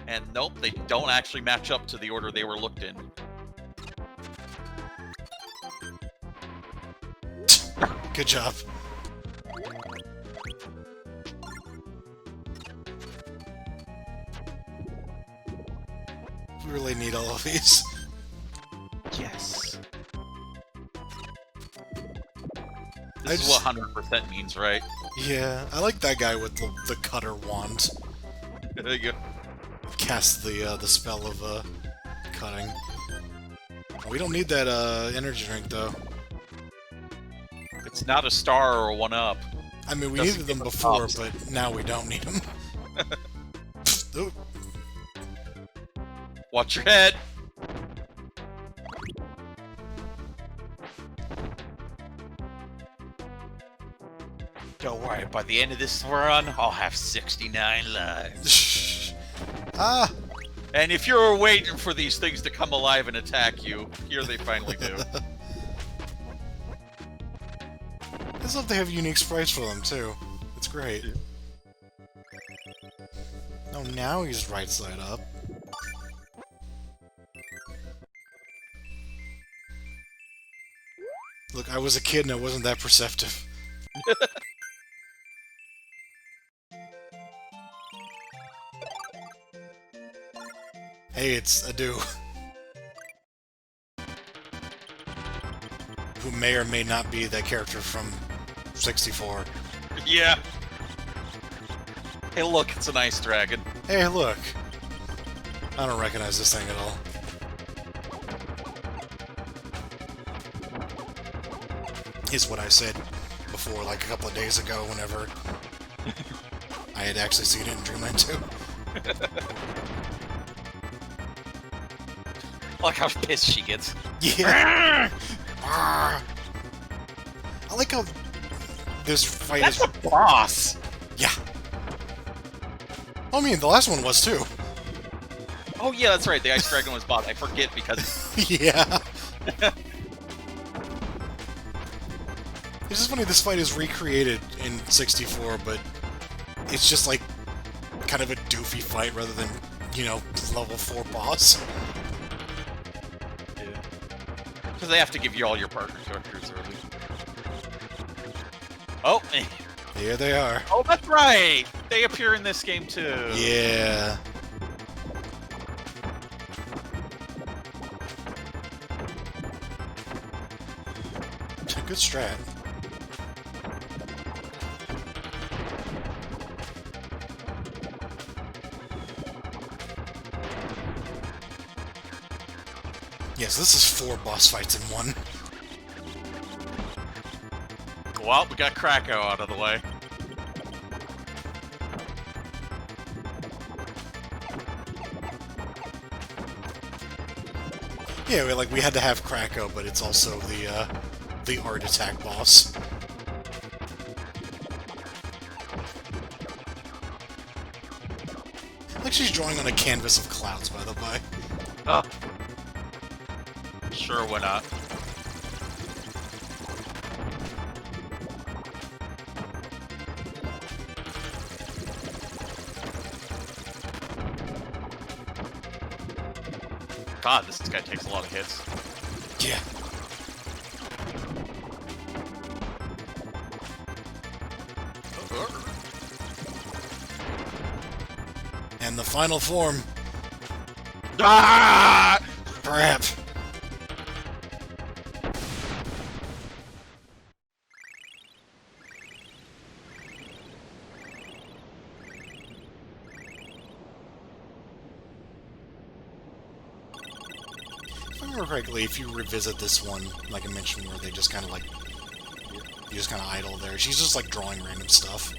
and nope, they don't actually match up to the order they were looked in. Good job. We really need all of these. Yes. This is what 100% means, right? Yeah, I like that guy with the cutter wand. There you go. Cast the spell of cutting. We don't need that energy drink though. It's not a star or a 1-up. I mean, we Doesn't needed them give us before, pops. but now we don't need them. Ooh. Watch your head. Don't worry, by the end of this run, I'll have 69 lives. Ah! And if you're waiting for these things to come alive and attack you, here they finally do. I just love they have unique sprites for them, too. It's great. Oh, now he's right side up. Look, I was a kid and I wasn't that perceptive. Hey, it's Adu. Who may or may not be that character from 64. Yeah. Hey, look, it's an ice dragon. Hey, look. I don't recognize this thing at all. Is what I said before, like a couple of days ago, whenever I had actually seen it in Dreamland 2. Look how pissed she gets. Yeah. I like how this fight That's is... a boss. Yeah. I mean, the last one was too. Oh yeah, that's right. The ice dragon was boss. I forget because Yeah. It's just funny, this fight is recreated in 64, but it's just like kind of a doofy fight rather than, you know, level 4 boss. because they have to give you all your partner characters early. Oh, Here they are. oh, that's right. They appear in this game too. Yeah. Good strat. Yes, this is 4 boss fights in one. Well, we got Krakow out of the way. Yeah, we had to have Krakow, but it's also the art attack boss. Like she's drawing on a canvas of clouds, by the way. Oh. Sure, why not? God, this guy takes a lot of hits. Yeah. And the final form. Ah! Crap. If I remember correctly, if you revisit this one, like I mentioned, where they just kind of you just kind of idle there, she's just like drawing random stuff.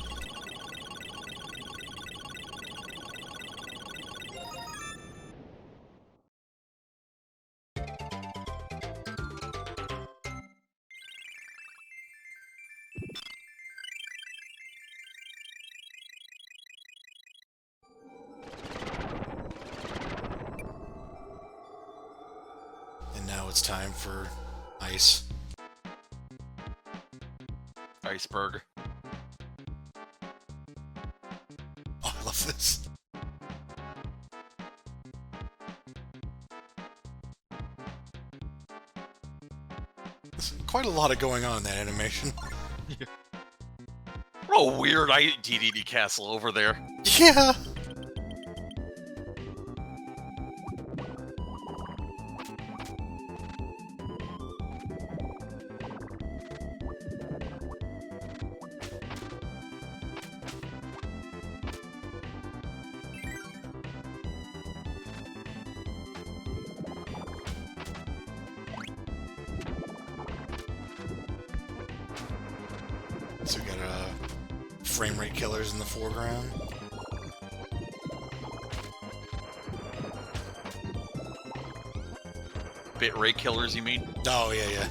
now it's time for ice. Iceberg. Oh, I love this. There's quite a lot of going on in that animation. What a weird DDD castle over there. Yeah! So we got frame rate killers in the foreground. Bit rate killers, you mean? Oh, yeah, yeah.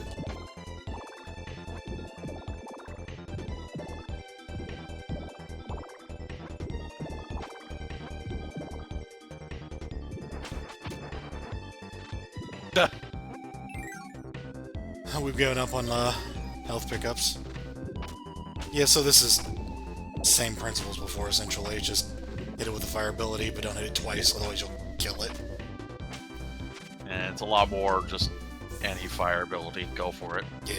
We've given up on health pickups. Yeah, so this is same principles before, essentially. Just hit it with the fire ability, but don't hit it twice, otherwise you'll kill it. And it's a lot more just anti-fire ability. Go for it. Yeah.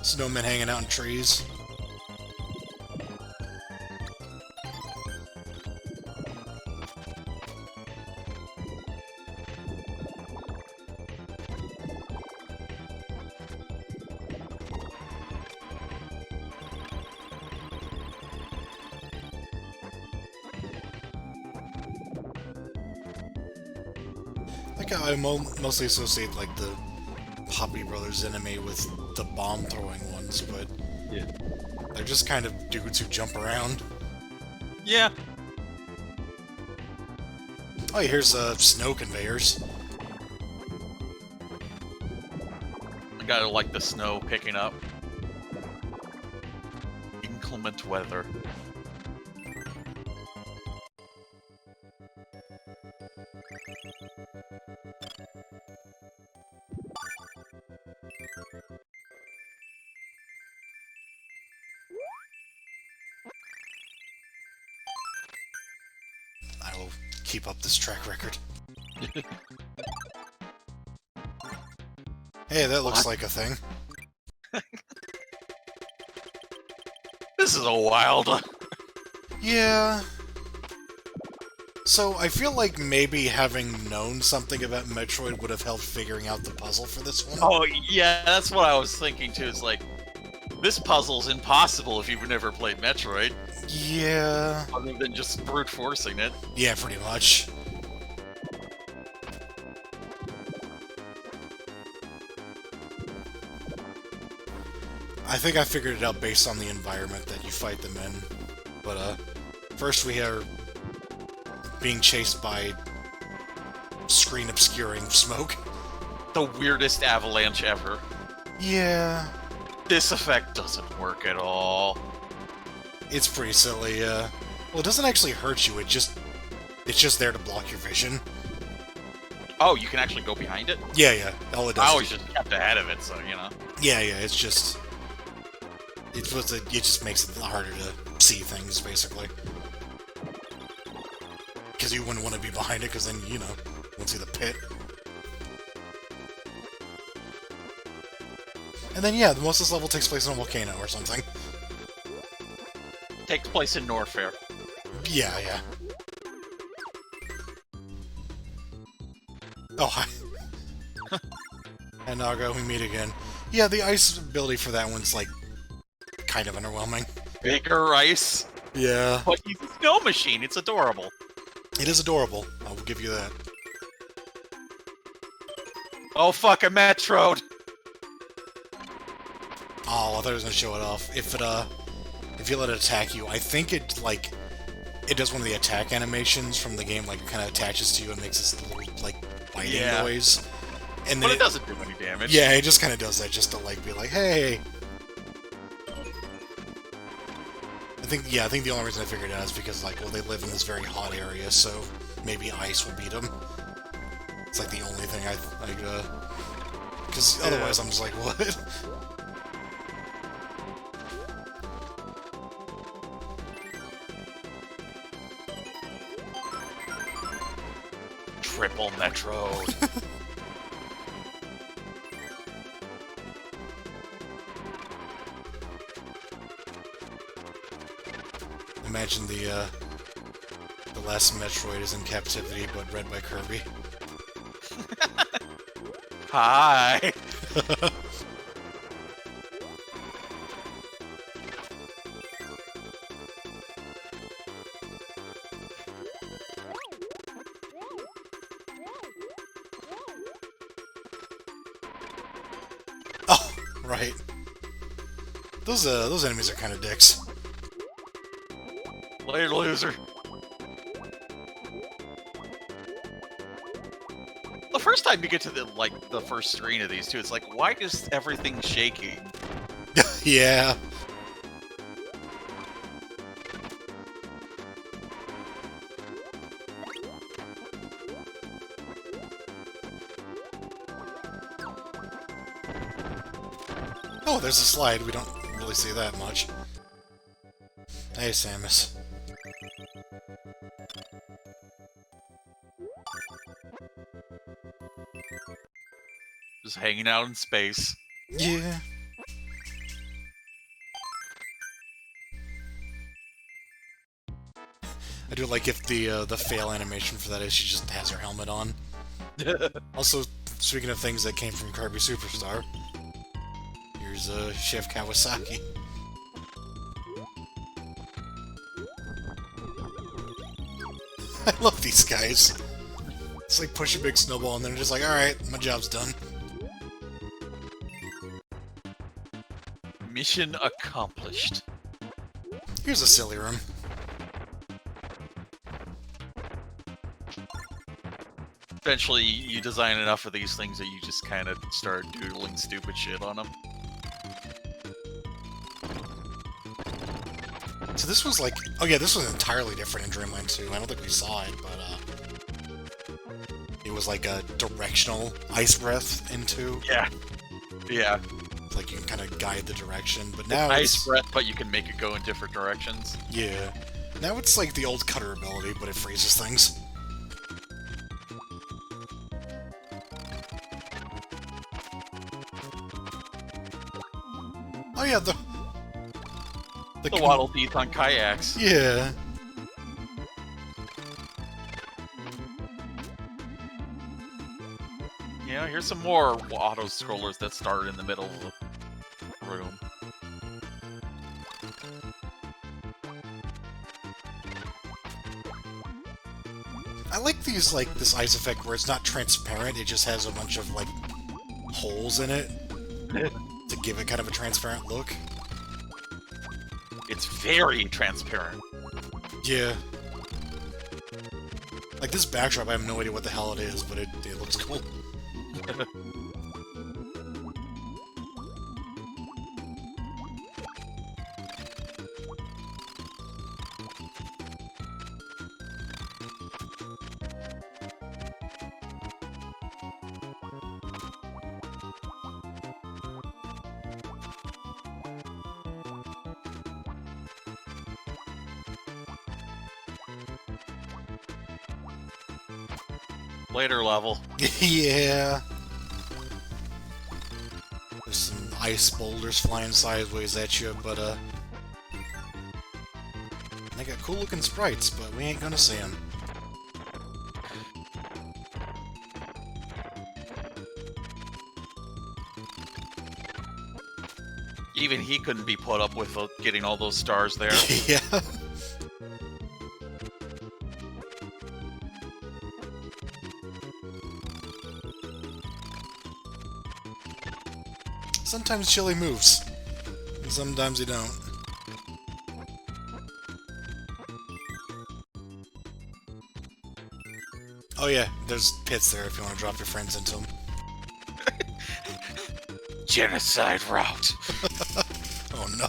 Snowmen hanging out in trees. Like I mostly associate like the Poppy Brothers enemy with the bomb throwing ones, but Yeah. they're just kind of dudes who jump around. Yeah. Oh, here's snow conveyors. I gotta like the snow picking up. Inclement weather. I will keep up this track record. Hey, that looks like a thing. This is a wild. Yeah. So, I feel like maybe having known something about Metroid would have helped figuring out the puzzle for this one. Oh, yeah, that's what I was thinking too. It's like, this puzzle's impossible if you've never played Metroid, Yeah. other than just brute forcing it. Yeah, pretty much. I think I figured it out based on the environment that you fight them in. But, first we are being chased by screen-obscuring smoke. The weirdest avalanche ever. Yeah. This effect doesn't work at all. It's pretty silly, well, it doesn't actually hurt you, it's just there to block your vision. Oh, you can actually go behind it? Yeah, all it does I is... always just kept ahead of it, so, you know. Yeah, it's just... it just makes it harder to see things, basically. Because you wouldn't want to be behind it, because then, you know, you won't see the pit. And then, yeah, most of this level takes place in a volcano or something. Takes place in Norfair. Yeah. Oh, hi. And Naga, we meet again. Yeah, the ice ability for that one's, like, kind of underwhelming. Bigger ice. Yeah. But he's a snow machine. It's adorable. It is adorable. I will give you that. Oh, fuck, a Metroid. Oh, I thought it was gonna show it off. If you let it attack you, I think it, like, it does one of the attack animations from the game, like, it kind of attaches to you and makes this little, like, biting noise. And then But it doesn't do any damage. Yeah, it just kind of does that just to, like, be like, hey, I think the only reason I figured it out is because, like, well, they live in this very hot area, so maybe ice will beat them. It's, like, the only thing because otherwise I'm just like, what? Triple Metro. Imagine the last Metroid is in captivity, but read by Kirby. Hi. Oh, right. Those enemies are kind of dicks. Later, loser. The first time you get to the first screen of these two, it's like, why is everything shaking? Yeah. Oh, there's a slide. We don't really see that much. Hey, Samus. Just hanging out in space. Yeah. I do like if the fail animation for that is she just has her helmet on. Also, speaking of things that came from Kirby Superstar, here's Chef Kawasaki. I love these guys. It's like push a big snowball and then they're just like, alright, my job's done. Mission accomplished. Here's a silly room. Eventually, you design enough of these things that you just kind of start doodling stupid shit on them. So this was like... Oh yeah, this was entirely different in Dreamland 2. I don't think we saw it, but it was like a directional ice breath into... Yeah. Yeah. Like you can kind of guide the direction, but now Ice breath, but you can make it go in different directions. Yeah. Now it's like the old cutter ability, but it freezes things. Oh yeah, the Waddle Dees on kayaks. Yeah. Yeah, here's some more auto-scrollers that start in the middle of the room. I like these, like, this ice effect where it's not transparent, it just has a bunch of, like, holes in it to give it kind of a transparent look. It's very transparent. Yeah. Like, this backdrop, I have no idea what the hell it is, but it looks cool. Later level. Yeah. There's some ice boulders flying sideways at you, but, they got cool looking sprites, but we ain't gonna see them. Even he couldn't be put up with getting all those stars there. Yeah. Sometimes Chili moves, and sometimes he don't. Oh yeah, there's pits there if you want to drop your friends into them. Genocide route. Oh no.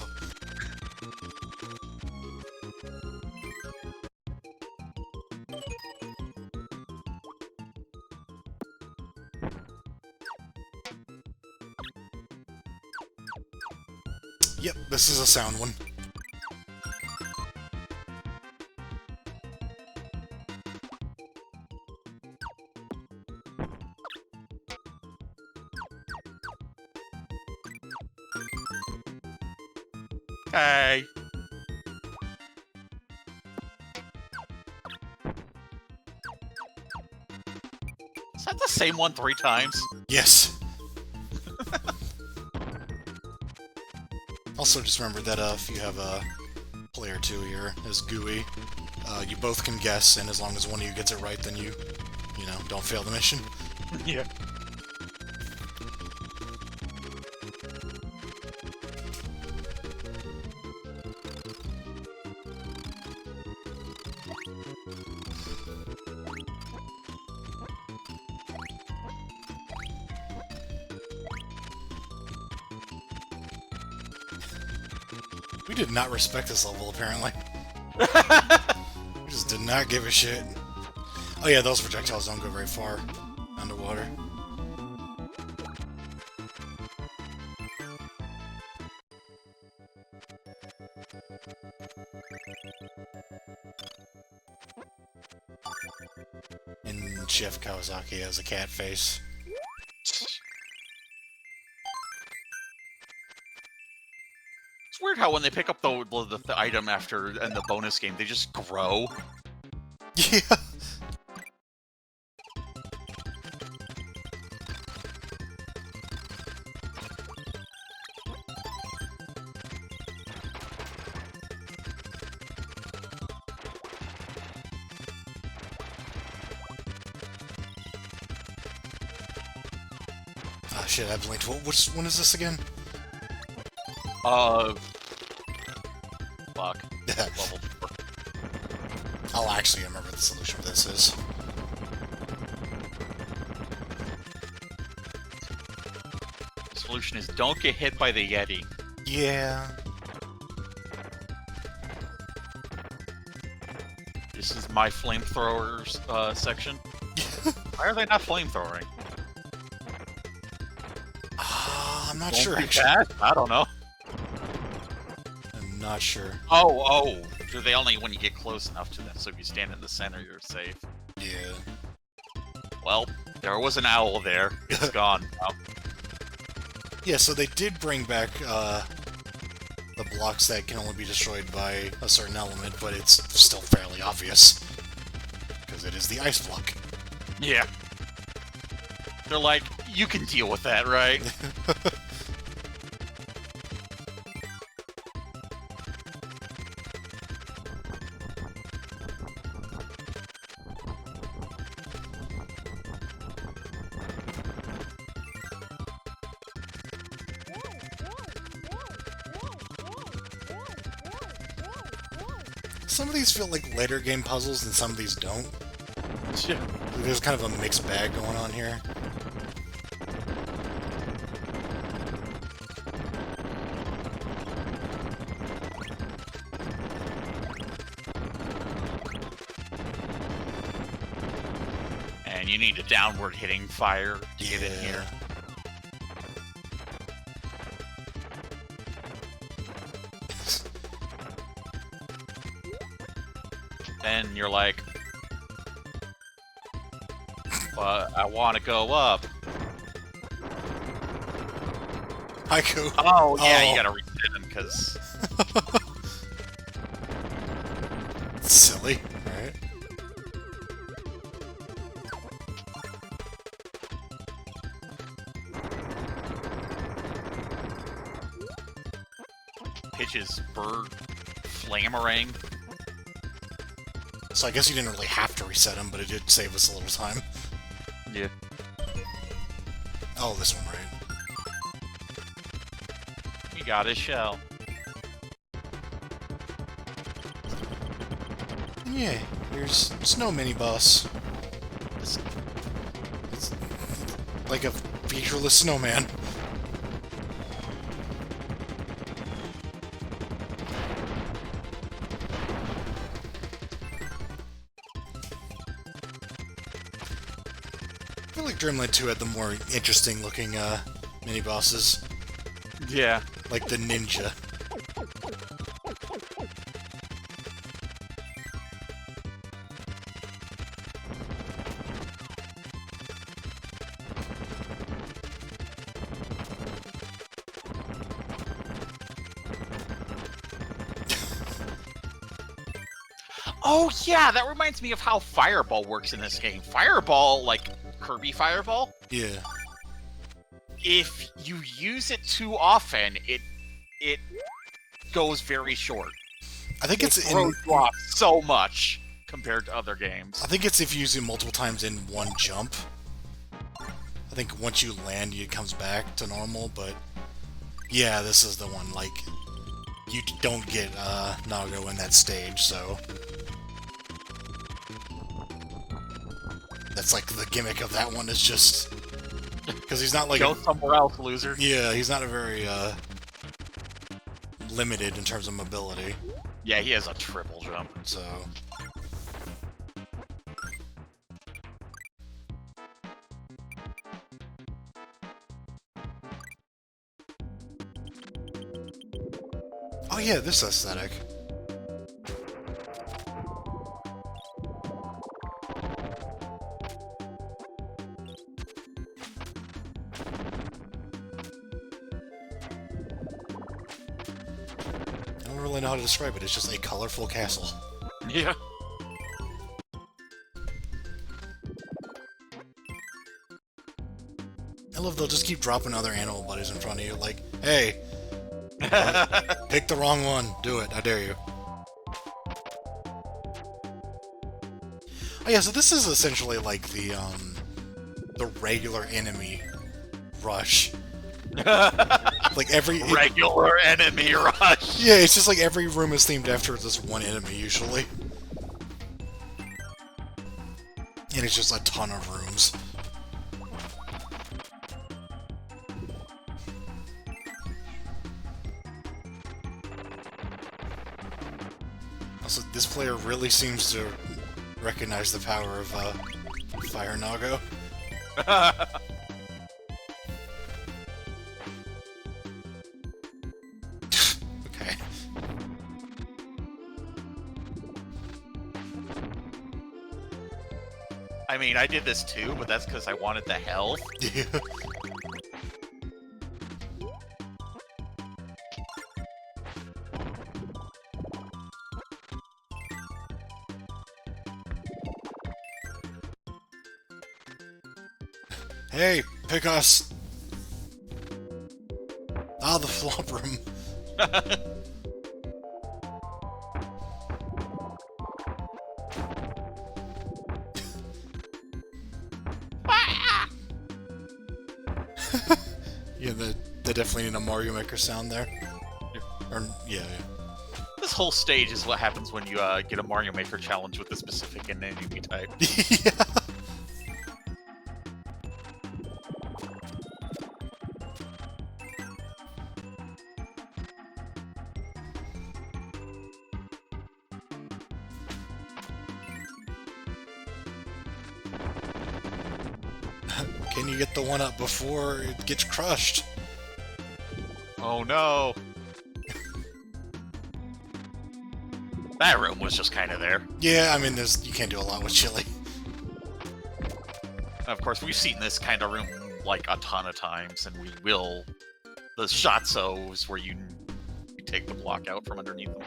Yep, this is a sound one. Hey. Is that the same one 3 times? Yes. Also, just remember that if you have a player 2 here as GUI, you both can guess, and as long as one of you gets it right, then you know, don't fail the mission. Yeah. We did not respect this level, apparently. We just did not give a shit. Oh yeah, those projectiles don't go very far underwater. And Chef Kawasaki has a cat face. It's weird how when they pick up the item after in the bonus game, they just grow. Yeah. Oh shit, I blinked. Which one is this again? Fuck. Level 4. I'll actually remember the solution for this is. The solution is don't get hit by the Yeti. Yeah. This is my flamethrowers section. Why are they not flamethrowing? I'm not Don't sure, be actually. bad? I don't know. I'm not sure. Oh, do they only when you get close enough to them, so if you stand in the center, you're safe. Yeah. Well, there was an owl there. It's gone now. Yeah, so they did bring back the blocks that can only be destroyed by a certain element, but it's still fairly obvious. Because it is the ice block. Yeah. They're like, you can deal with that, right? Some of these feel like later game puzzles, and some of these don't. Yeah. There's kind of a mixed bag going on here. And you need a downward hitting fire to get in here. Then you're like, but I want to go up. Haiku. Oh, yeah, Oh. you gotta reset him, because... Silly. Alright. Pitches bird flamerang. So I guess you didn't really have to reset him, but it did save us a little time. Yeah. Oh, this one, right? He got his shell. Yeah, here's Snow Mini Boss. It's like a featureless snowman. I feel like Dreamland 2 had the more interesting looking mini bosses. Yeah. Like the ninja. Oh yeah, that reminds me of how Fireball works in this game. Fireball, like Kirby Fireball, Yeah. if you use it too often, it goes very short. I think it's throws you off so much compared to other games. I think it's if you use it multiple times in one jump. I think once you land, it comes back to normal, but yeah, this is the one, like, you don't get Nago in that stage, so that's like the gimmick of that one is just because he's not like Go somewhere else, loser. yeah, he's not a very limited in terms of mobility, Yeah, he has a triple jump. so oh yeah, this aesthetic. I don't really know how to describe it. It's just a colorful castle. Yeah. I love they'll just keep dropping other animal buddies in front of you, like, hey, pick the wrong one. Do it. I dare you. Oh yeah, so this is essentially like the regular enemy rush. Like every Regular enemy rush. yeah, it's just like every room is themed after this one enemy usually, and it's just a ton of rooms. Also, this player really seems to recognize the power of Fire Nago. Okay. I mean, I did this too, but that's because I wanted the health. Yeah. Hey, pick us! Ah, the flop room. Yeah, they definitely need a Mario Maker sound there. Or, yeah. This whole stage is what happens when you get a Mario Maker challenge with a specific enemy type. Yeah. Can you get the one up before it gets crushed? Oh no! That room was just kind of there. Yeah, I mean, you can't do a lot with chili. Of course, we've seen this kind of room like a ton of times, and we will. The Shatsos where you take the block out from underneath them.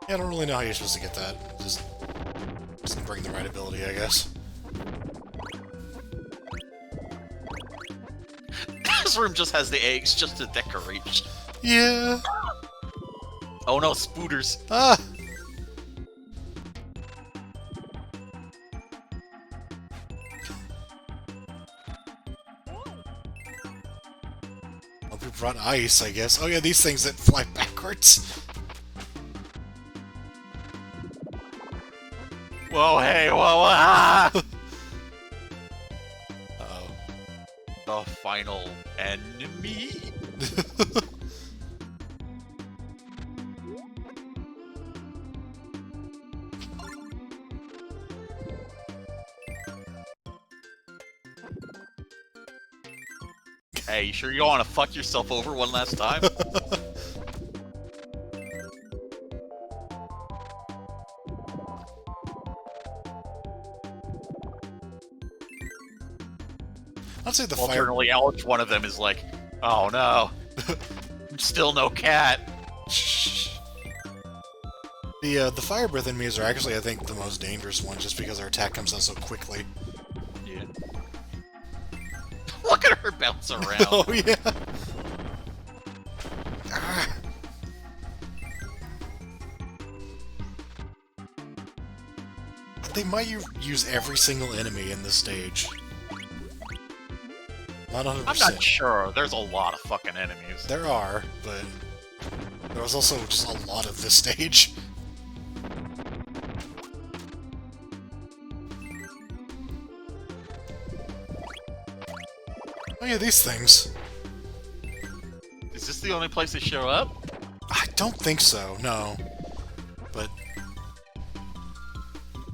Yeah, I don't really know how you're supposed to get that. Just bring the right ability, I guess. This room just has the eggs just to decorate. Yeah. Oh no, spooters. Ah. Oh, we brought ice, I guess. Oh yeah, these things that fly backwards. Whoa, hey, whoa, ah! Uh-oh. The final enemy? Hey, you sure you don't want to fuck yourself over one last time? I'd say the fire... Alternately, each one of them is like, oh no. Still no cat. The fire breath enemies are actually, I think, the most dangerous one, just because our attack comes out so quickly. Yeah. Look at her bounce around. Oh yeah. Ah. They might use every single enemy in this stage. Not 100%. I'm not sure. There's a lot of fucking enemies. There are, but there was also just a lot of this stage. Oh yeah, these things. Is this the only place they show up? I don't think so, no. But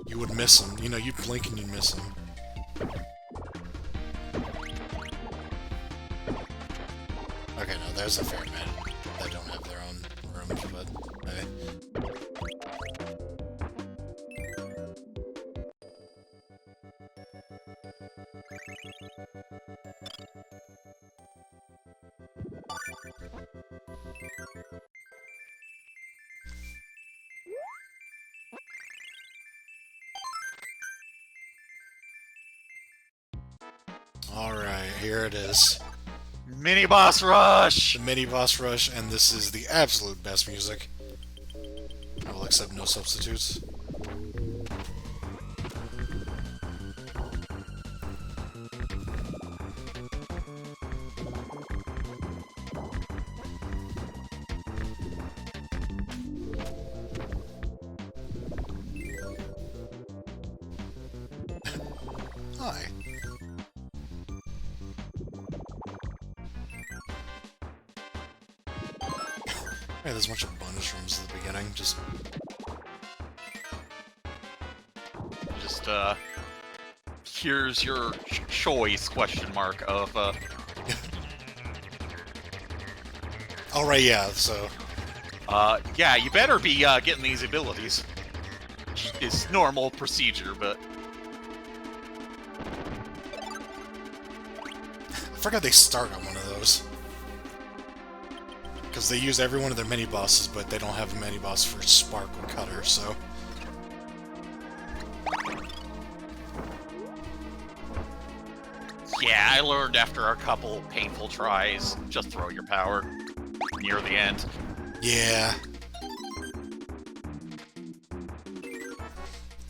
you would miss them. You know, you'd blink and you'd miss them. Okay, no, there's a fair amount that don't have their own rooms, but hey. Alright, here it is. Mini boss rush! The mini boss rush, and this is the absolute best music. I will accept no substitutes. Hi. Hey, there's a bunch of bonus rooms at the beginning, just... Here's your choice, question mark, of, Alright, yeah, so... yeah, you better be, getting these abilities. It's normal procedure, but... I forgot they start on one of those. Because they use every one of their mini-bosses, but they don't have a mini-boss for Spark or Cutter, so... Yeah, I learned after a couple painful tries, just throw your power near the end. Yeah.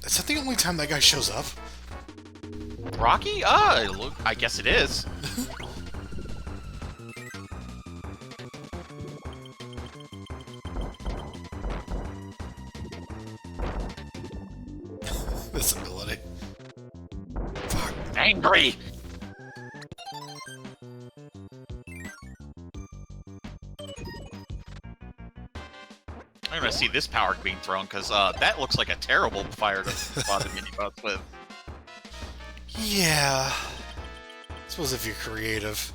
Is that the only time that guy shows up? Rocky? Look, I guess it is. This ability. Fuck. Angry! I'm gonna see this power being thrown, because that looks like a terrible fire to spot a mini-boss with. Yeah. I suppose if you're creative.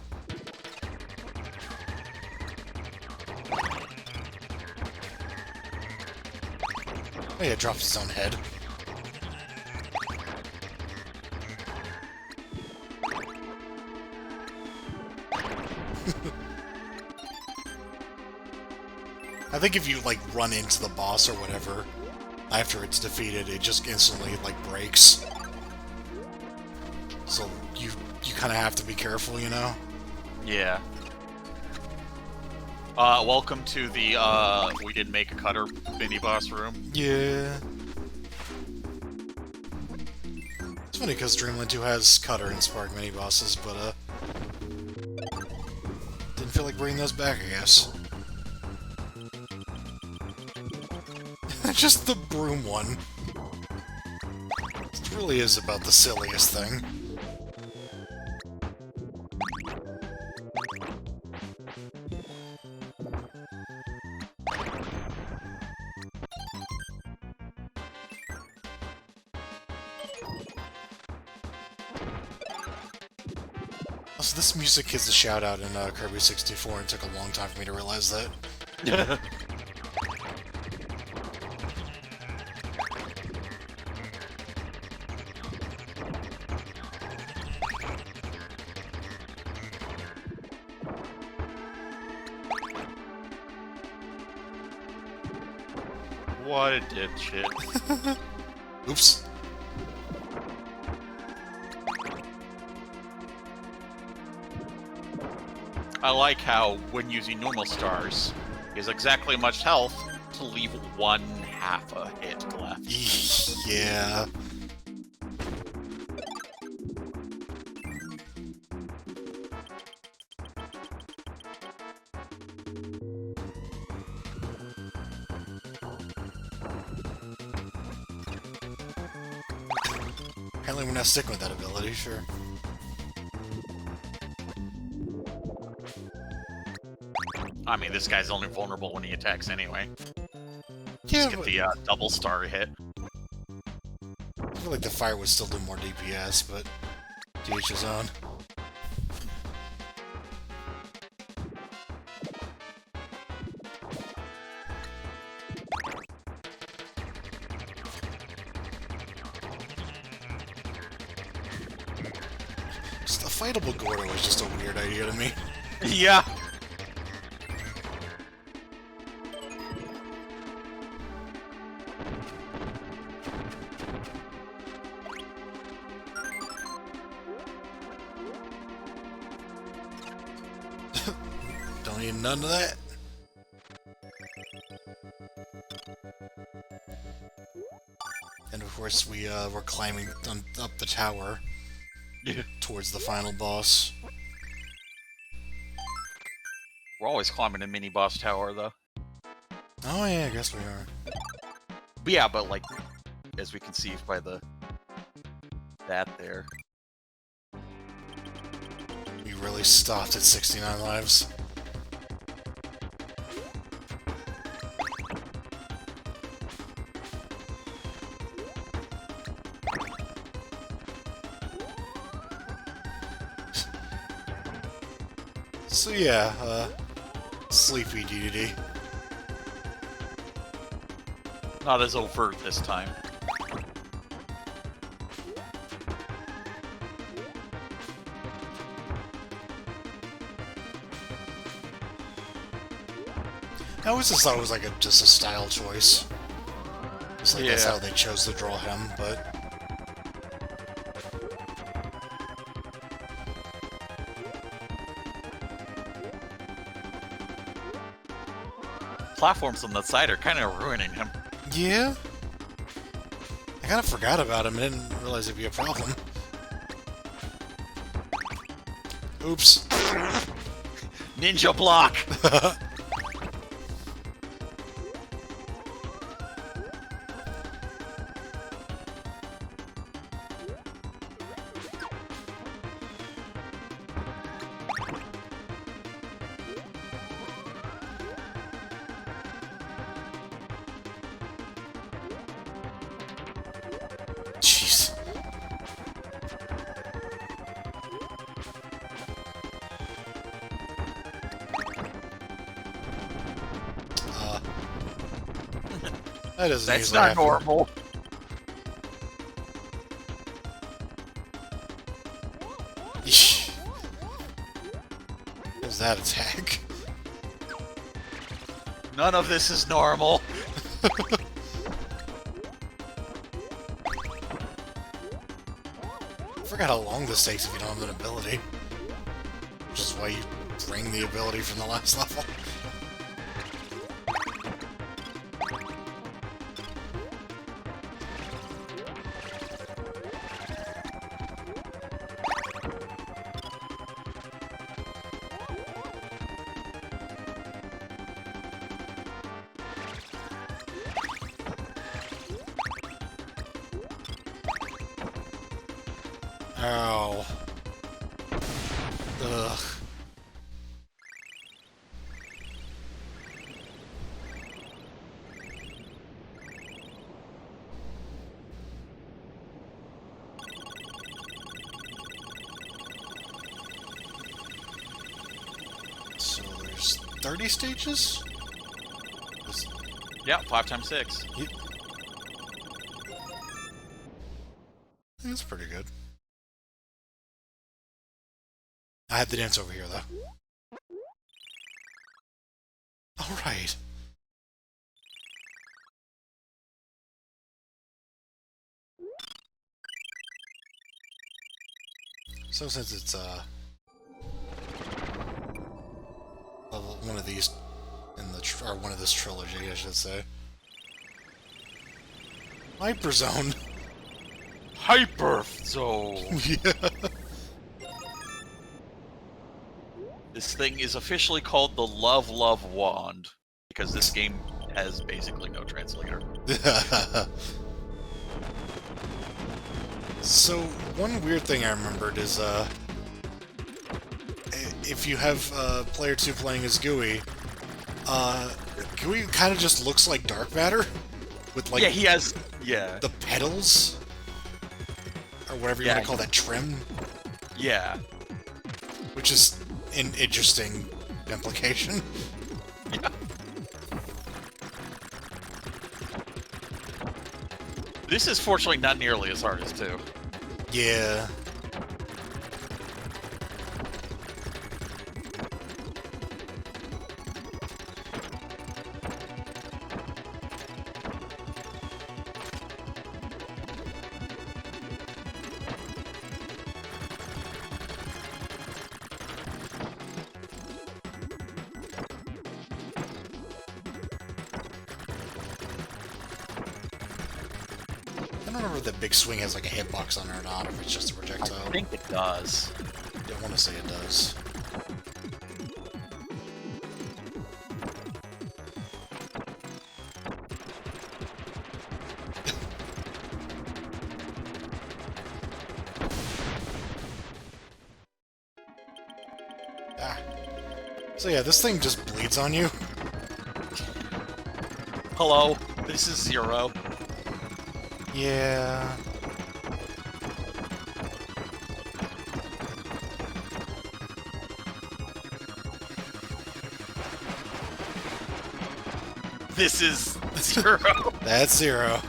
Oh yeah, drops his own head. I think if you, like, run into the boss or whatever, after it's defeated, it just instantly, like, breaks. So, you kind of have to be careful, you know? Yeah. Welcome to the, we didn't make a cutter mini-boss room. Yeah. It's funny, because Dreamland 2 has Cutter and Spark mini-bosses, but, didn't feel like bringing those back, I guess. Just the broom one. It really is about the silliest thing. Also, this music is a shout-out in Kirby 64, and it took a long time for me to realize that. What a dipshit. Oops. I like how, when using normal stars, is exactly much health to leave one half a hit left. Yeah. Apparently we're not sticking with that ability, sure. I mean, this guy's only vulnerable when he attacks anyway. Yeah, Just get but the double star hit. I feel like the fire would still do more DPS, but to each his own. Just a fightable Gordo is just a weird idea to me. Yeah. Don't need none of that. And of course we're climbing up the tower towards the final boss. We're always climbing a mini boss tower, though. Oh yeah, I guess we are. But yeah, but like, as we can see by that there. We really stopped at 69 lives. So yeah, sleepy DDD. Not as overt this time. I always just thought it was like just a style choice. It's like that's Yeah. how they chose to draw him, but Platforms on the side are kind of ruining him. yeah. I kind of forgot about him. I didn't realize it'd be a problem. Oops. Ninja block! Jeez. That doesn't That's usually not happen. normal. Eesh. What is that attack? None of this is normal. I forgot how long this takes if you don't have an ability. Which is why you bring the ability from the last level. Ow. Ugh. So there's 30 stages? This- Yeah, 5 times 6. That's pretty good. I have the dance over here, though. Alright. So since it's level one of these in the or one of this trilogy, I should say. Hyper Zone. Hyper Zone. Yeah. This thing is officially called the Love Wand because this game has basically no translator. So one weird thing I remembered is if you have player 2 playing as Gooey, Gooey kind of just looks like dark matter with like he has the petals or whatever you want to call that, trim. Yeah. Which is an interesting implication. Yeah. This is fortunately not nearly as hard as 2. Yeah. I don't remember if the big swing has like a hitbox on it or not, or if it's just a projectile. I think it does. I want to say it does. Ah. So yeah, this thing just bleeds on you. Hello, this is Zero. Yeah. This is Zero. That's Zero.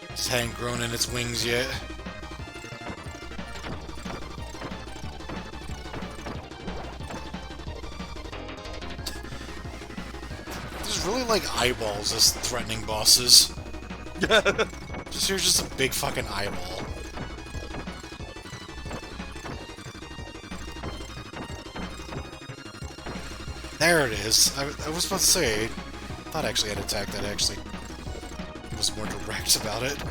Just hadn't grown in its wings yet. There's really like eyeballs as threatening bosses. Here's just a big fucking eyeball. There it is. I was about to say, I thought I actually had attacked that actually was more direct about it.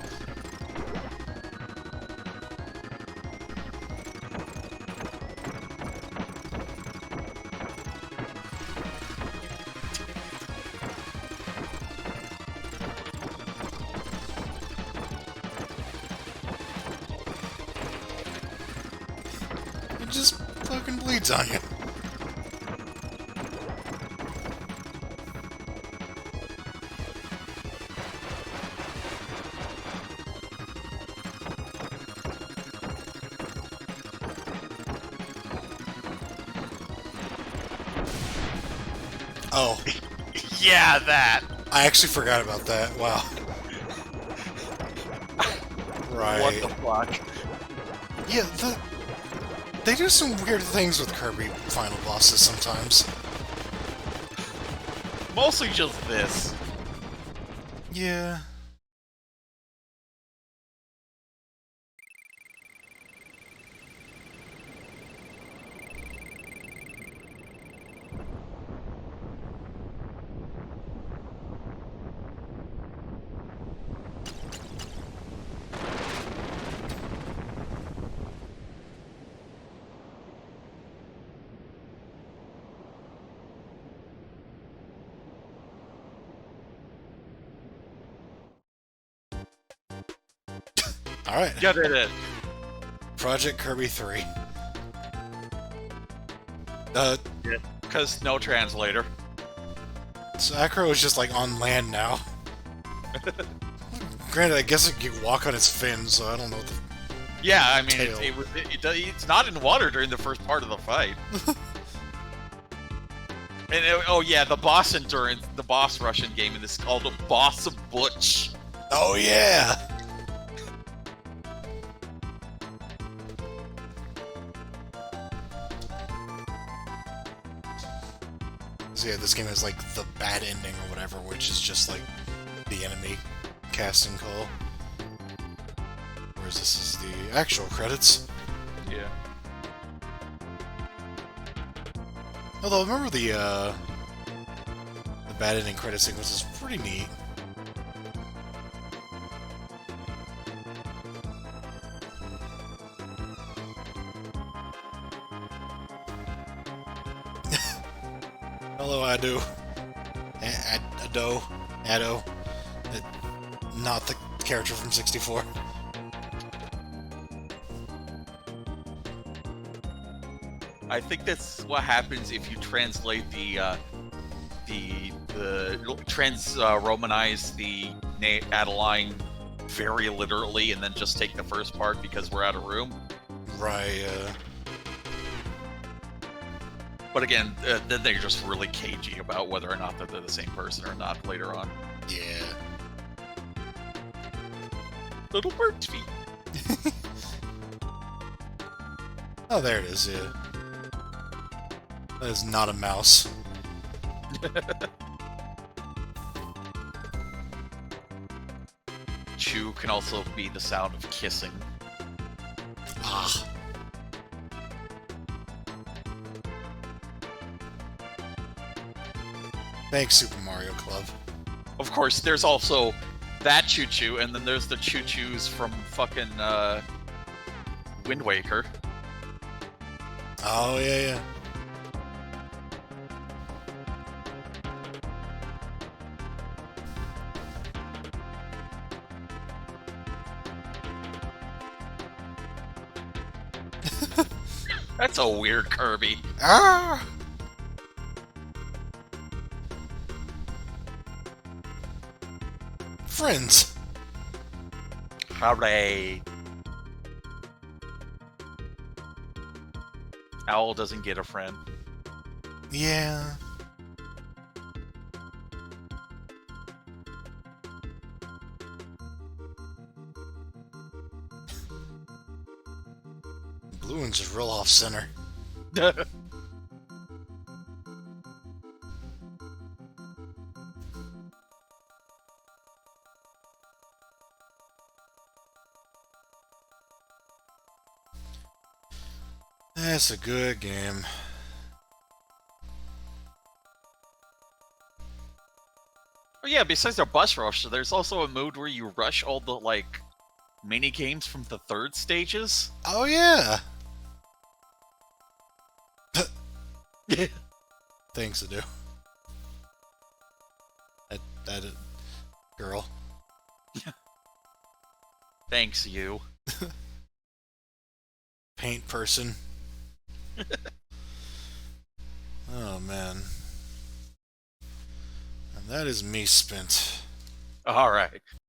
It just fucking bleeds on you. Oh. Yeah, that. I actually forgot about that. Wow. Right. What the fuck? Yeah, they do some weird things with Kirby final bosses sometimes. Mostly just this. Yeah. Alright. Yeah, they did. Project Kirby 3. Because no translator. So Acro is just like on land now. Granted, I guess it can walk on its fins, so I don't know what the... Yeah, I mean, Tail. it's not in water during the first part of the fight. And oh yeah, the boss endurance, the boss Russian game in this is called a Boss Butch. Oh yeah! So So yeah, this game has like the bad ending or whatever, which is just like the enemy casting call. Whereas this is the actual credits. Yeah. Although remember the bad ending credit sequence is pretty neat. Hello, Ado. Ado. Not the character from 64. I think that's what happens if you translate the romanize the add a line very literally, and then just take the first part because we're out of room. Right. But again, then they're just really cagey about whether or not that they're the same person or not later on. Yeah. Little bird's feet. Oh, there it is. Yeah. That is not a mouse. Chew can also be the sound of kissing. Ah. Thanks, Super Mario Club. Of course, there's also that choo-choo, and then there's the choo-choos from fucking Wind Waker. Oh, yeah. That's a weird Kirby. Ah! Friends. Hooray. Owl doesn't get a friend. Yeah. Blue one's just real off center. That's a good game. Oh yeah, besides the bus rush, there's also a mode where you rush all the, like, mini games from the third stages. Oh, yeah. Things to do. That girl. Thanks, you. Paint person. Oh, man. And that is me spent. Alright.